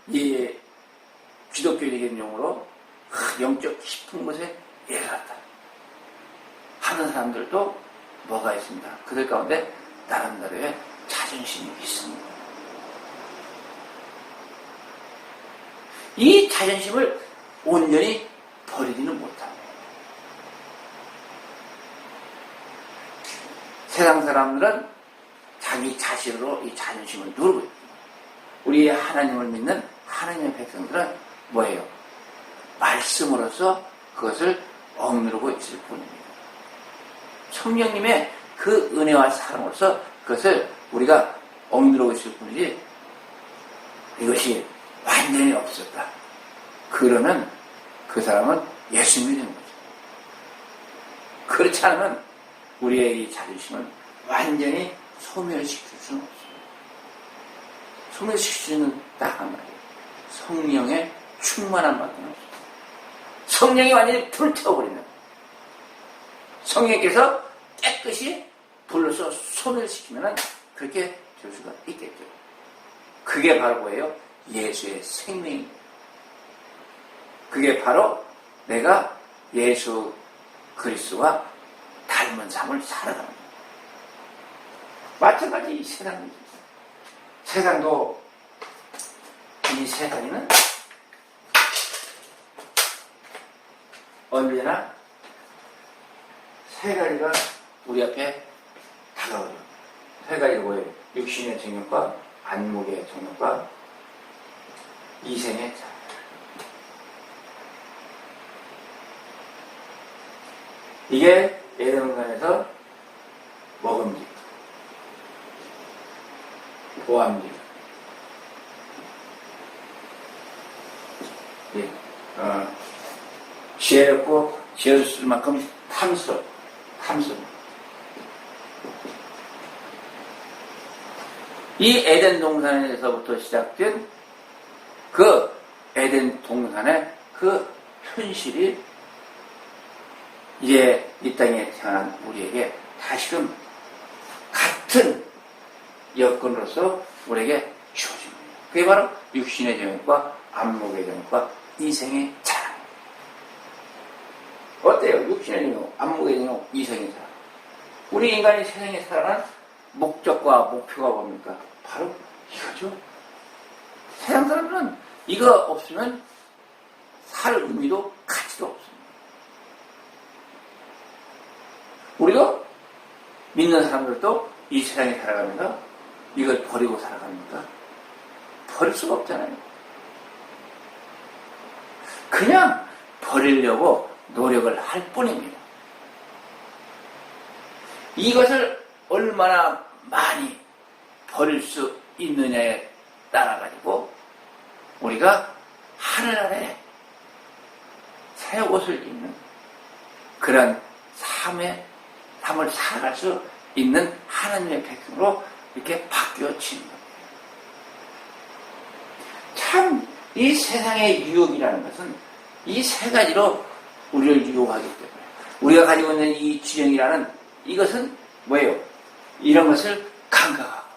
이 기독교적인 용어로 영적 깊은 곳에 예랐다 하는 사람들도 뭐가 있습니다. 그들 가운데 나름대로의 자존심이 있습니다. 이 자존심을 온전히 버리지는 못합니다. 세상 사람들은 자기 자신으로 이 자존심을 누르고 있습니다. 우리 하나님을 믿는 하나님의 백성들은 뭐예요? 말씀으로서 그것을 억누르고 있을 뿐입니다. 성령님의 그 은혜와 사랑으로서 그것을 우리가 억누르고 있을 뿐이지 이것이 완전히 없었다. 그러면 그 사람은 예수 믿는 거죠. 그렇지 않으면 우리의 이 자존심을 완전히 소멸시킬 수는 없습니다. 소멸시킬 수는 딱 한 말이에요. 성령의 충만한 밖에 없습니다. 성령이 완전히 불태워버리는 성령께서 깨끗이 불러서 소멸시키면 그렇게 될 수가 있겠죠. 그게 바로 뭐예요? 예수의 생명입니다. 그게 바로 내가 예수 그리스도와 닮은 삶을 살아가는 거예요. 마찬가지 이 세상입니다. 세상도 이 세상에는 언제나 세 가지가 우리 앞에 다가와요. 세 가지가 뭐예요? 육신의 정욕과 안목의 정욕과 이생의 자. 이게 에덴동산에서 먹음직, 보암직, 지혜롭고 지혜로울 만큼 탐스러워. 이 에덴 동산에서부터 시작된 그 에덴 동산의 그 현실이 이제 이 땅에 태어난 우리에게 다시금 같은 여건으로서 우리에게 주어집니다. 그게 바로 육신의 정욕과 안목의 정욕과 이생의 자랑. 어때요? 육신의 정욕, 안목의 정욕, 이생의 자랑. 우리 인간이 세상에 살아난 목적과 목표가 뭡니까? 바로 이거죠. 세상 사람들은 이거 없으면 살 의미도 가치도 없습니다. 우리도 믿는 사람들도 이 세상에 살아가면서 이걸 버리고 살아갑니까? 버릴 수가 없잖아요. 그냥 버리려고 노력을 할 뿐입니다. 이것을 얼마나 많이 버릴 수 있느냐에 따라 가지고 우리가 하늘 아래 새 옷을 입는 그런 삶을 살아갈 수 있는 하나님의 백성으로 이렇게 바뀌어지는 겁니다. 참 이 세상의 유혹이라는 것은 이 세 가지로 우리를 유혹하기 때문에 우리가 가지고 있는 이 지령이라는 이것은 뭐예요? 이런 것을 감각하고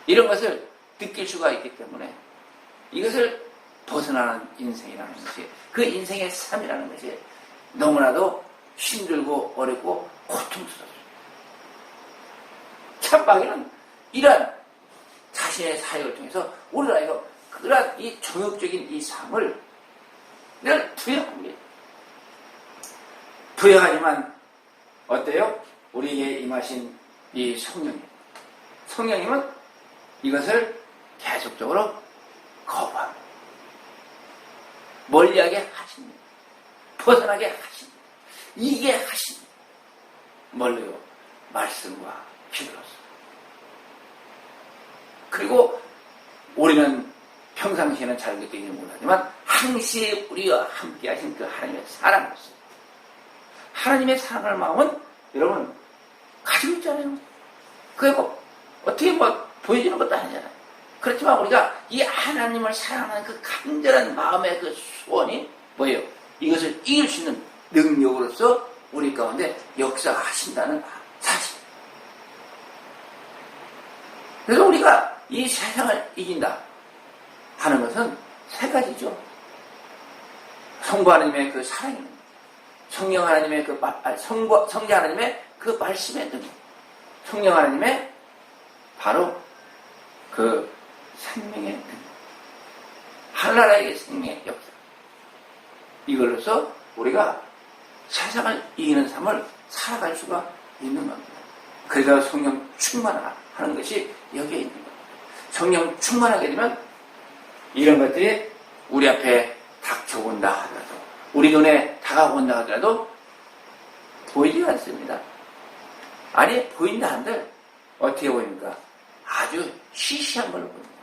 이런 것을 느낄 수가 있기 때문에 이것을 벗어나는 인생이라는 것이 그 인생의 삶이라는 것이 너무나도 힘들고 어렵고 고통스럽습니다. 참마귀는 이러한 자신의 사역을 통해서 우리가 이거 그런 이 종욕적인 이 삶을 늘 부여합니다. 부여하지만 어때요? 우리에게 임하신 이 성령님. 성령님은 이것을 계속적으로 거부합니다. 멀리하게 하십니다. 벗어나게 하십니다. 이게 하십니다. 뭘로요? 말씀과 기도로서. 그리고 우리는 평상시에는 잘 느끼지 못하지만 항시 우리와 함께 하신 그 하나님의 사랑으로서 하나님의 사랑할 마음은 여러분 가지고 있잖아요. 그게 뭐 어떻게 뭐 보여지는 것도 아니잖아요. 그렇지만 우리가 이 하나님을 사랑하는 그 간절한 마음의 그 소원이 뭐예요? 이것을 이길 수 있는 능력으로서 우리 가운데 역사하신다는 사실. 그래서 우리가 이 세상을 이긴다 하는 것은 세 가지죠. 성부 하나님의 그 사랑입니다. 성령 하나님의 그 성자 하나님의 그 말씀의 능력. 성령 하나님의 바로 그 생명의 능력. 하나님의 생명의 역사. 이걸로서 우리가 세상을 이기는 삶을 살아갈 수가 있는 겁니다. 그래서 성령 충만하는 것이 여기에 있는 겁니다. 성령 충만하게 되면 이런 것들이 우리 앞에 닥쳐온다 하더라도 우리 눈에 다가온다 하더라도 보이지 않습니다. 아니 보인다 한들 어떻게 보입니까? 아주 시시한 걸로 보입니다.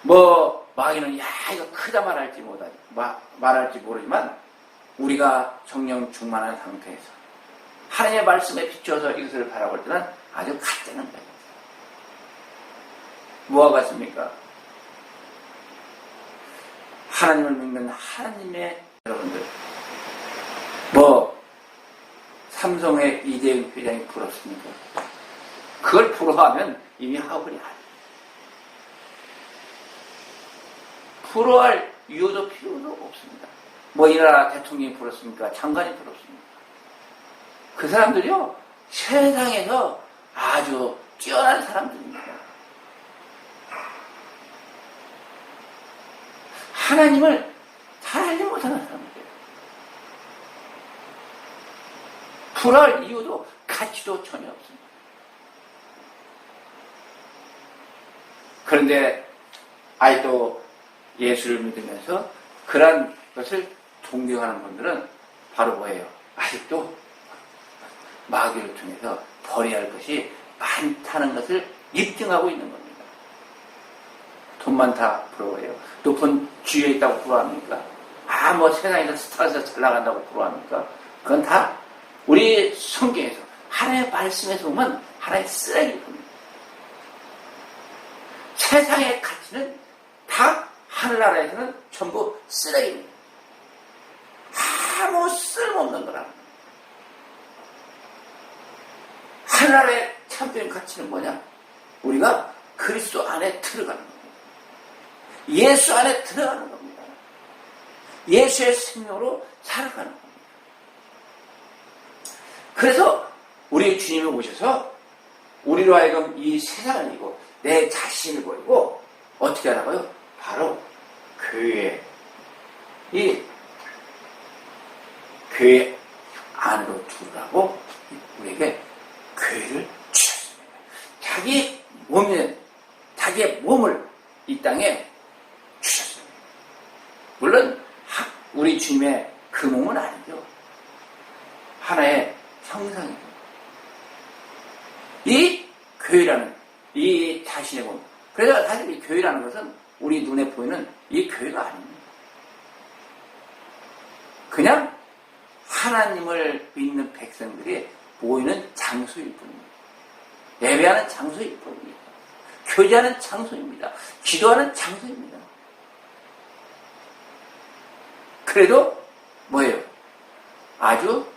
뭐 마귀는 야 이거 크다 말할지 모르지만 우리가 성령 충만한 상태에서 하나님의 말씀에 비추어서 이것을 바라볼 때는 아주 가짜는 거예요. 뭐가 같습니까? 하나님을 믿는 하나님의 여러분들 뭐 삼성의 이재용 회장이 부럽습니까? 그걸 부러워하면 이미 하울이 아니에요. 부러워할 이유도 필요도 없습니다. 뭐 이 나라 대통령이 부럽습니까? 장관이 부럽습니까? 그 사람들이요 세상에서 아주 뛰어난 사람들입니다. 하나님을 잘 알지 못하는 사람들이에요. 부러워할 이유도 가치도 전혀 없습니다. 그런데 아직도 예수를 믿으면서 그런 것을 존경하는 분들은 바로 뭐예요? 아직도 마귀를 통해서 버려야 할 것이 많다는 것을 입증하고 있는 겁니다. 돈 많다 부러워해요. 높은 지위에 있다고 부러워합니까? 뭐 세상에서 스타에서 잘 나간다고 부러워합니까? 그건 다 우리 성경에서 하나님의 말씀에서 보면 하나의 쓰레기입니다. 세상의 가치는 다 하늘나라에서는 전부 쓰레기입니다. 아무 쓸모없는 거라. 하늘나라의 참된 가치는 뭐냐? 우리가 그리스도 안에 들어가는 겁니다. 예수 안에 들어가는 겁니다. 예수의 생명으로 살아가는 겁니다. 그래서 우리 주님이 오셔서 우리로 하여금 이 세상을 이고 내 자신을 버리고 어떻게 하라고요? 바로 교회 안으로 들어가고 우리에게 교회를 주셨습니다. 자기의 몸을 이 땅에 주셨습니다. 물론 우리 주님의 그 몸은 아니죠. 하나의 형상이죠. 이 교회라는 이 자신의 몸. 그래서 사실 이 교회라는 것은 우리 눈에 보이는 이 교회가 아닙니다. 그냥 하나님을 믿는 백성들이 모이는 장소일 뿐입니다. 예배하는 장소일 뿐입니다. 교제하는 장소입니다. 기도하는 장소입니다. 그래도 뭐예요? 아주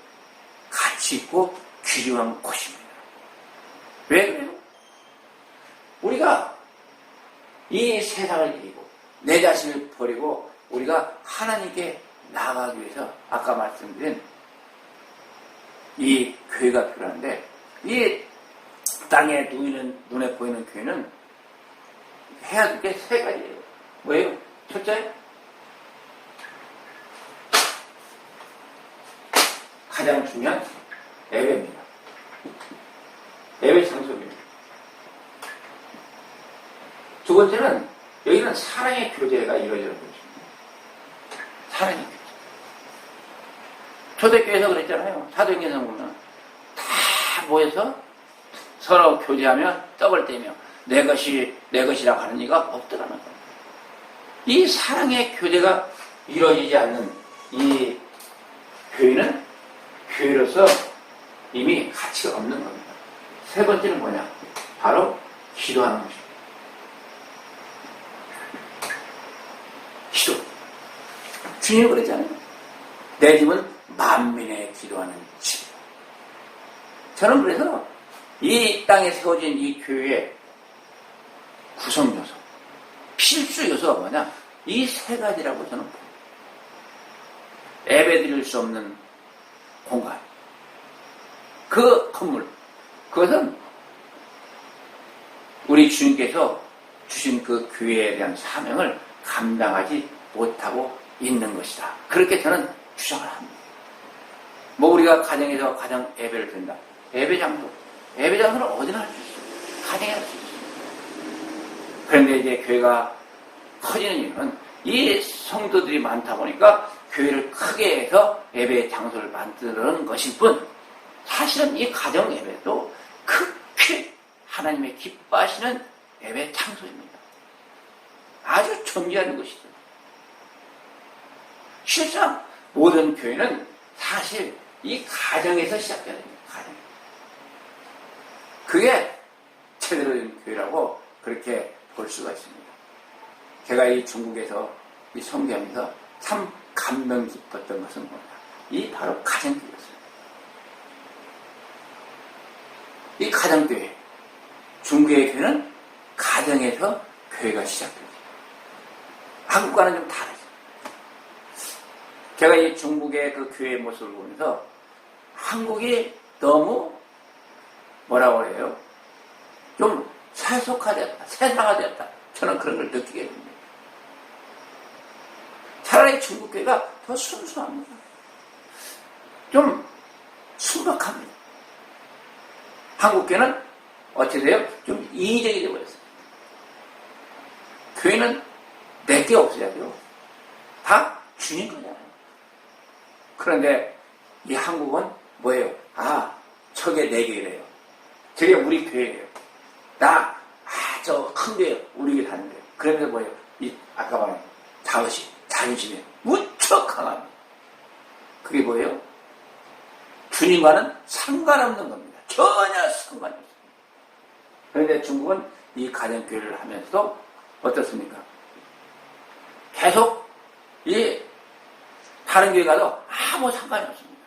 가치 있고 귀중한 곳입니다. 왜 그래요? 우리가 이 세상을 이기고 내 자신을 버리고 우리가 하나님께 나아가기 위해서 아까 말씀드린 이 교회가 필요한데 이 땅에 눈에 보이는 교회는 해야 될 게 세 가지예요. 뭐예요? 첫째, 가장 중요한 예배입니다. 예배 장소입니다. 두 번째는 여기는 사랑의 교제가 이루어지는 곳입니다. 사랑의 교제. 초대교회에서 그랬잖아요. 사도행전에 보면 다 모여서 서로 교제하며 떡을 떼며 내 것이라고 하는 이가 없더라는 거예요. 이 사랑의 교제가 이루어지지 않는 이 교회는 교회로서 이미 가치가 없는 겁니다. 세 번째는 뭐냐? 바로 기도하는 것입니다. 기도. 주님이 그랬잖아요. 내 집은 만민의 기도하는 집. 저는 그래서 이 땅에 세워진 이 교회의 구성 요소, 필수 요소가 뭐냐? 이 세 가지라고 저는 봅니다. 예배 드릴 수 없는 공간. 그 건물. 그것은 우리 주님께서 주신 그 교회에 대한 사명을 감당하지 못하고 있는 것이다. 그렇게 저는 주장을 합니다. 뭐 우리가 가정에서 가정 예배를 드린다. 예배장소. 예배장소는 어디나 할 수 있어요. 가정에 할 수 있어요. 그런데 이제 교회가 커지는 이유는 이 성도들이 많다 보니까 교회를 크게 해서 예배 장소를 만드는 것일 뿐, 사실은 이 가정 예배도 크게 하나님의 기뻐하시는 예배 장소입니다. 아주 존귀한 것이죠. 실상 모든 교회는 사실 이 가정에서 시작해야 됩니다. 가정. 그게 제대로 된 교회라고 그렇게 볼 수가 있습니다. 제가 이 중국에서 이 선교하면서 참 감명 깊었던 것은 뭐냐? 이 바로 가정교회였어요. 이 가정교회. 중국의 교회는 가정에서 교회가 시작돼요. 한국과는 좀 다르죠. 제가 이 중국의 그 교회의 모습을 보면서 한국이 너무 뭐라고 그래요? 좀 세속화되었다, 세상화되었다. 저는 그런 걸 느끼게 됩니다. 차라리 중국 교회가 더 순수합니다. 좀 순박합니다. 한국 교회는 어떻게 돼요? 좀 이의적이 되어버렸어요. 교회는 내게 없어야 돼요. 다 주님 거잖아요. 그런데 이 한국은 뭐예요? 아, 저게 내 교회래요. 저게 우리 교회예요. 저 큰 교회, 우리 교회 가는 거예요. 그러면서 뭐예요? 아까 말한 자의식, 자존심이 무척 강합니다. 그게 뭐예요? 주님과는 상관없는 겁니다. 전혀 상관이 없습니다. 그런데 중국은 이 가정교회를 하면서도 어떻습니까? 계속 이 다른 교회 가도 아무 상관이 없습니다.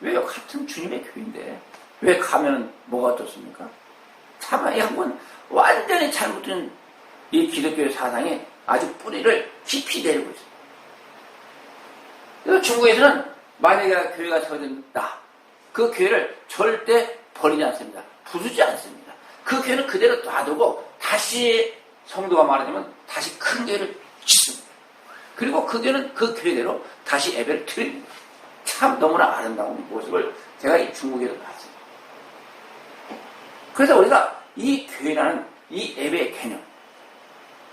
왜요? 같은 주님의 교회인데 왜 가면 뭐가 어떻습니까? 참, 이 한국은 완전히 잘못된 이 기독교의 사상이 아주 뿌리를 깊이 내리고 있습니다. 그래서 중국에서는 만약에 교회가 세워진다. 그 교회를 절대 버리지 않습니다. 부수지 않습니다. 그 교회는 그대로 놔두고 다시 성도가 많아지면 다시 큰 교회를 짓습니다. 그리고 그 교회는 그 교회대로 다시 예배를 드립니다. 참 너무나 아름다운 모습을 제가 이 중국에서 봤어요. 그래서 우리가 이 교회라는 이 예배의 개념,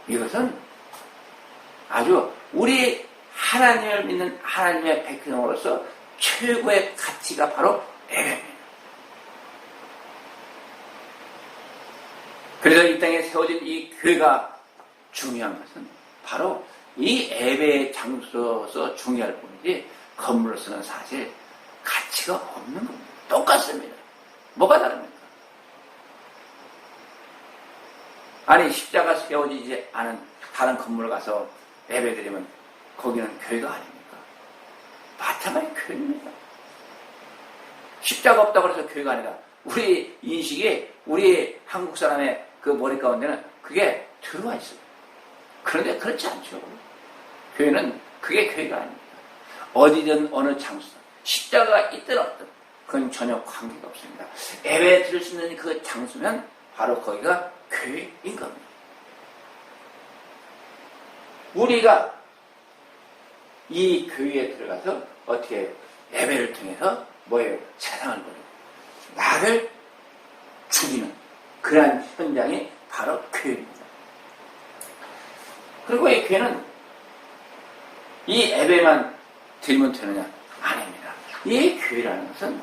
이것은 아주 우리 하나님을 믿는 하나님의 백성으로서 최고의 가치가 바로 예배입니다. 그래서 이 땅에 세워진 이 교회가 중요한 것은 바로 이 예배의 장소로서 중요할 뿐이지 건물로서는 사실 가치가 없는 겁니다. 똑같습니다. 뭐가 다릅니까? 아니, 십자가 세워지지 않은 다른 건물을 가서 예배드리면 거기는 교회가 아닙니까? 마찬가지 교회입니다. 십자가 없다고 해서 교회가 아니라 우리 인식이 우리 한국 사람의 그 머리 가운데는 그게 들어와 있어요. 그런데 그렇지 않죠. 교회는 그게 교회가 아닙니다. 어디든 어느 장소든 십자가가 있든 없든 그건 전혀 관계가 없습니다. 예배 드릴 수 있는 그 장소면 바로 거기가 교회인 겁니다. 우리가 이 교회에 들어가서 어떻게 예배를 통해서 뭐예요? 세상을 버리고 나를 죽이는 그러한 현장이 바로 교회입니다. 그리고 이 교회는 이 예배만 드리면 되느냐? 아닙니다. 이 교회라는 것은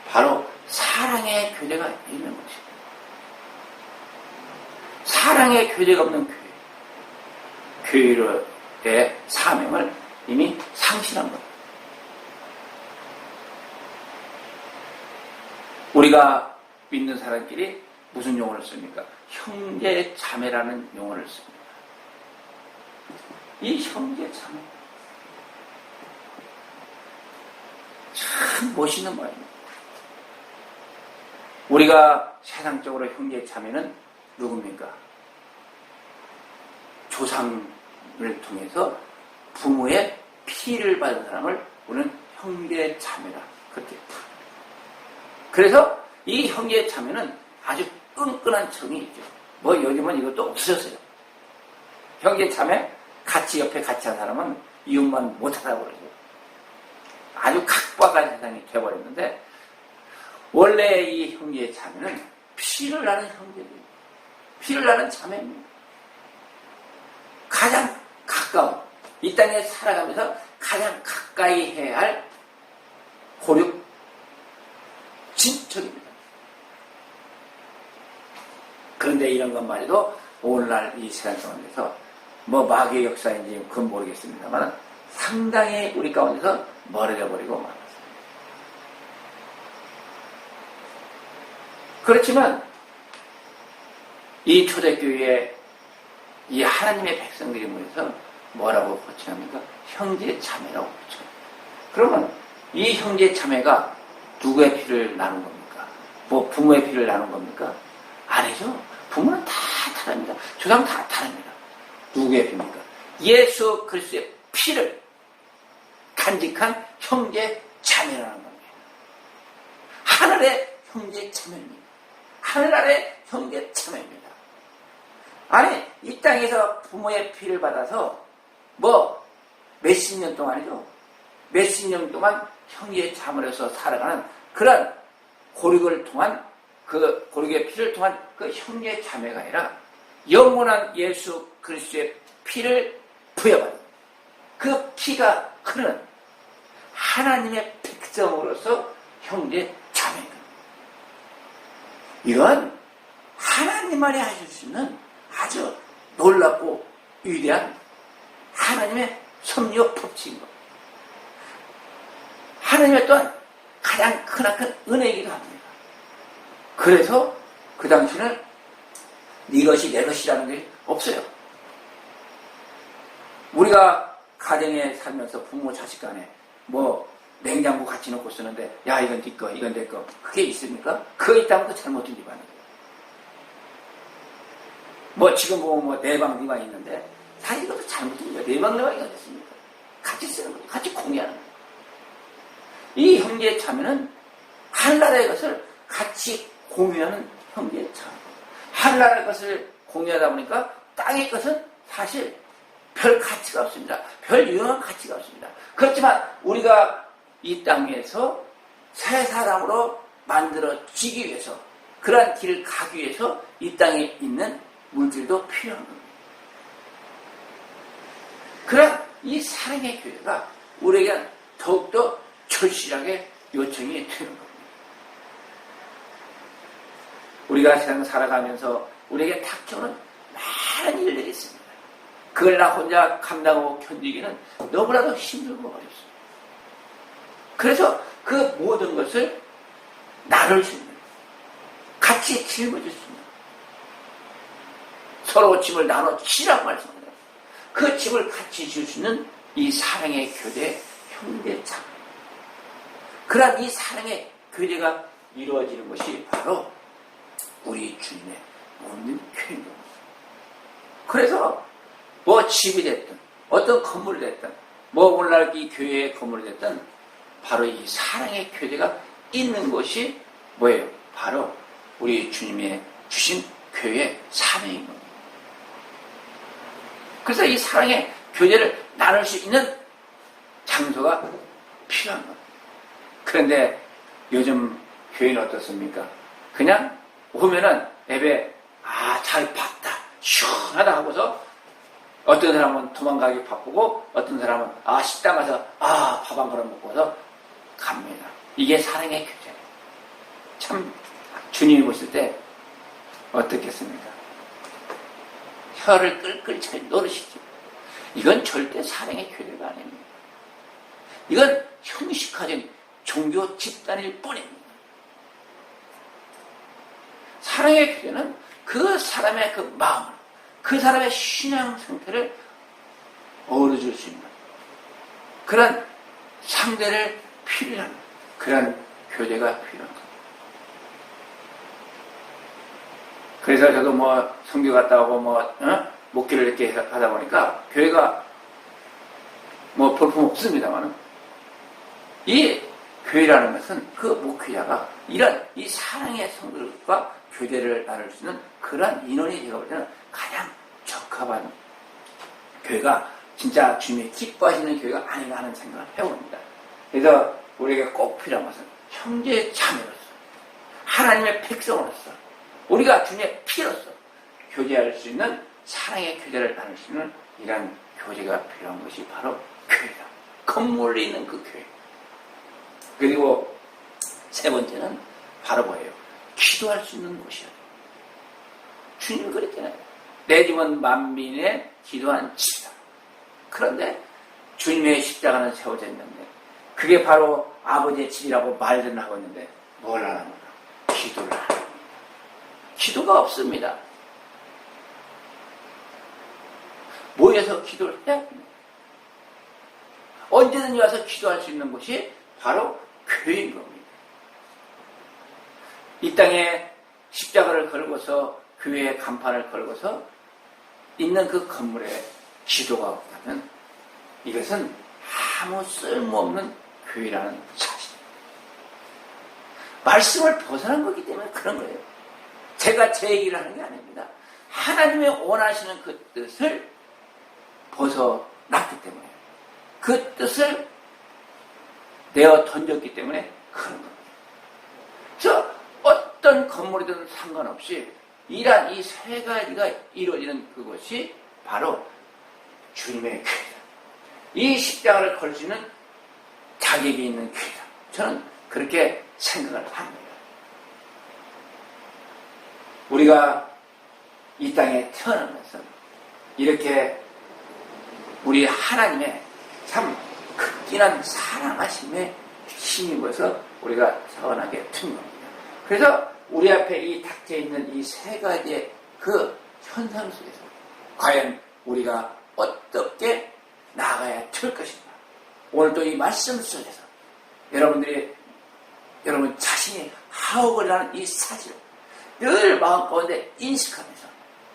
바로 사랑의 교제가 있는 것입니다. 사랑의 교제가 없는 교회, 교회의 사명을 이미 상실한 겁니다. 우리가 믿는 사람끼리 무슨 용어를 씁니까? 형제 자매라는 용어를 씁니다. 이 형제 자매 참 멋있는 말입니다. 우리가 세상적으로 형제 자매는 누굽니까? 조상을 통해서 부모의 피를 받은 사람을 우리는 형제 자매라 그렇게 부릅니다. 그래서 이 형제 자매는 아주 끈끈한 정이 있죠. 뭐 요즘은 이것도 없어졌어요. 형제 자매 같이 옆에 같이 한 사람은 이웃만 못하다고 그러죠. 아주 각박한 세상이 되어버렸는데 원래 이 형제 자매는 피를 나는 형제들입니다. 피를 나는 자매입니다. 가장 가까운 이 땅에 살아가면서 가장 가까이 해야 할 고륙 친척입니다. 그런데 이런 것만 해도 오늘날 이 세상 가운데서 뭐 마귀의 역사인지 그건 모르겠습니다만 상당히 우리 가운데서 멀어져 버리고 말았어요. 그렇지만 이 초대교회에 이 하나님의 백성들이 모여서 뭐라고 호칭합니까? 형제 자매라고 호칭합니다. 그러면 이 형제 자매가 누구의 피를 나눈 겁니까? 뭐 부모의 피를 나눈 겁니까? 아니죠. 부모는 다 다릅니다. 조상 다 다릅니다. 누구의 피입니까? 예수 그리스도의 피를 간직한 형제 자매라는 겁니다. 하늘의 형제 자매입니다. 하늘 아래 형제 자매입니다. 아니 이 땅에서 부모의 피를 받아서 뭐 몇십 년 동안이죠. 몇십 년 동안 형제 자매로서 살아가는 그런 고륙을 통한 그 고륙의 피를 통한 그 형제 자매가 아니라 영원한 예수 그리스도의 피를 부여받은 그 피가 흐르는 하나님의 백성으로서 형제 자매입니다. 이건 하나님만이 하실 수 있는 아주 놀랍고 위대한 하나님의 섭리 법칙인 겁니다. 하나님의 또한 가장 크나큰 은혜이기도 합니다. 그래서 그 당시는 네 것이 내 것이라는 게 없어요. 우리가 가정에 살면서 부모 자식 간에 뭐 냉장고 같이 놓고 쓰는데 야 이건 네 거 이건 내 거 그게 있습니까? 그거 있다면 그 잘못된 집안이에요. 뭐 지금 보면 뭐 내방 네방 있는데 사실 이것도 잘못된 거예요. 내방 네방이 어딨습니까? 같이 쓰는 거죠. 같이 공유하는 거예요. 이 형제 자매는 하늘나라의 것을 같이 공유하는 형제 자매. 하늘나라의 것을 공유하다 보니까 땅의 것은 사실 별 가치가 없습니다. 별 유용한 가치가 없습니다. 그렇지만 우리가 이 땅에서 새 사람으로 만들어지기 위해서 그러한 길을 가기 위해서 이 땅에 있는 물질도 필요한 겁니다. 그러나 이 사랑의 교회가 우리에게 더욱더 절실하게 요청이 되는 겁니다. 우리가 세상 살아가면서 우리에게 닥쳐오는 많은 일들이 있습니다. 그걸 나 혼자 감당하고 견디기는 너무나도 힘들고 어렵습니다. 그래서 그 모든 것을 나눌 수 있는, 같이 짊어질 수 있는, 서로 짐을 나눠 지라고 말씀합니다. 그 짐을 같이 질 수 있는 이 사랑의 교제, 형제참. 그러한 이 사랑의 교제가 이루어지는 것이 바로 우리 주님의 모든 교회입니다. 그래서 뭐 집이 됐든 어떤 건물이 됐든 뭐 오늘날 이 교회의 건물이 됐든 바로 이 사랑의 교제가 있는 것이 뭐예요? 바로 우리 주님의 주신 교회의 사명인 겁니다. 그래서 이 사랑의 교제를 나눌 수 있는 장소가 필요한 겁니다. 그런데 요즘 교회는 어떻습니까? 그냥 오면은 예배 잘 봤다 시원하다 하고서 어떤 사람은 도망가기 바쁘고 어떤 사람은 식당 가서 밥 한 그릇 먹고서 갑니다. 이게 사랑의 교제. 참 주님이 보실 때 어떻겠습니까? 혀를 끌끌 잘 노르시죠. 이건 절대 사랑의 교제가 아닙니다. 이건 형식화된 종교 집단일 뿐입니다. 사랑의 교제는 그 사람의 그 마음을, 그 사람의 신앙 상태를 어우러줄 수 있는 그런 상대를 필요한 그런 교제가 필요한 겁니다. 그래서 저도 성교 갔다 오고 목회를 이렇게 하다 보니까 교회가 볼품 없습니다만은 이 교회라는 것은 그 목회자가 이런 이 사랑의 성도들과 교제를 나눌 수 있는 그런 인원이 제가 볼 때는 가장 적합한 교회가 진짜 주님이 기뻐하시는 교회가 아닌가 하는 생각을 해봅니다. 그래서 우리에게 꼭 필요한 것은 형제 자매로서 하나님의 백성으로서 우리가 주님의 피로서 교제할 수 있는 사랑의 교제를 나눌 수 있는 이런 교제가 필요한 것이 바로 교회다. 건물에 있는 그 교회. 그리고 세 번째는 바로 뭐예요? 기도할 수 있는 곳이야. 주님이 그랬잖아요. 내 집은 만민의 기도한 집이다. 그런데 주님의 십자가는 세워져 있는데 그게 바로 아버지의 집이라고 말들은 하고 있는데 뭘 하는 거야? 기도를 하는 거야. 기도가 없습니다. 모여서 기도를 해야 합니다. 언제든지 와서 기도할 수 있는 곳이 바로 교회인 겁니다. 이 땅에 십자가를 걸고서 교회의 간판을 걸고서 있는 그 건물에 기도가 없다면 이것은 아무 쓸모없는 교회라는 사실입니다. 말씀을 벗어난 거기 때문에 그런 거예요. 제가 제 얘기를 하는 게 아닙니다. 하나님의 원하시는 그 뜻을 벗어났기 때문에 그 뜻을 내어 던졌기 때문에 그런 겁니다. 그래서 어떤 건물이든 상관없이 이러한 이 세 가지가 이루어지는 그것이 바로 주님의 교회다. 이 십자가를 걸 수 있는 자격이 있는 교회다. 저는 그렇게 생각을 합니다. 우리가 이 땅에 태어나면서 이렇게 우리 하나님의 참 극진한 사랑하심에 힘입어서 우리가 태어나게 된 겁니다. 그래서 우리 앞에 이 닥쳐있는 이 세 가지의 그 현상 속에서 과연 우리가 어떻게 나아가야 될 것인가. 오늘도 이 말씀 속에서 여러분 자신이 하옥을 하는 이 사실을 늘 마음 가운데 인식하면서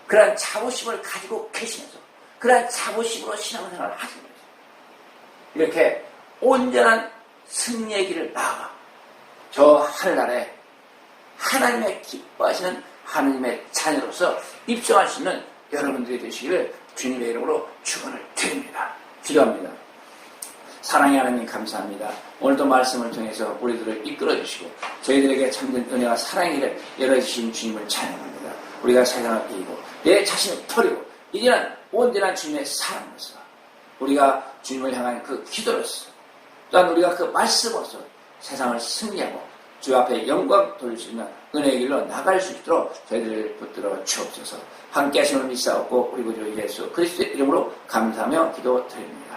그러한 자부심을 가지고 계시면서 그러한 자부심으로 신앙생활을 하시면서 이렇게 온전한 승리의 길을 나아가 저 하늘나라에 하나님의 기뻐하시는 하나님의 자녀로서 입성할 수 있는 여러분들이 되시기를 주님의 이름으로 축원을 드립니다. 기도합니다. 사랑의 하나님 감사합니다. 오늘도 말씀을 통해서 우리들을 이끌어 주시고 저희들에게 참된 은혜와 사랑의 길을 열어주신 주님을 찬양합니다. 우리가 세상을 이기고 내 자신을 버리고 이제는 온전한 주님의 사랑으로서 우리가 주님을 향한 그 기도로서 또한 우리가 그 말씀으로서 세상을 승리하고 주 앞에 영광 돌릴 수 있는 은혜의 길로 나갈 수 있도록 저희들을 붙들어 주옵소서. 함께 하심을 믿사옵고 우리 구주 예수 그리스도의 이름으로 감사하며 기도드립니다.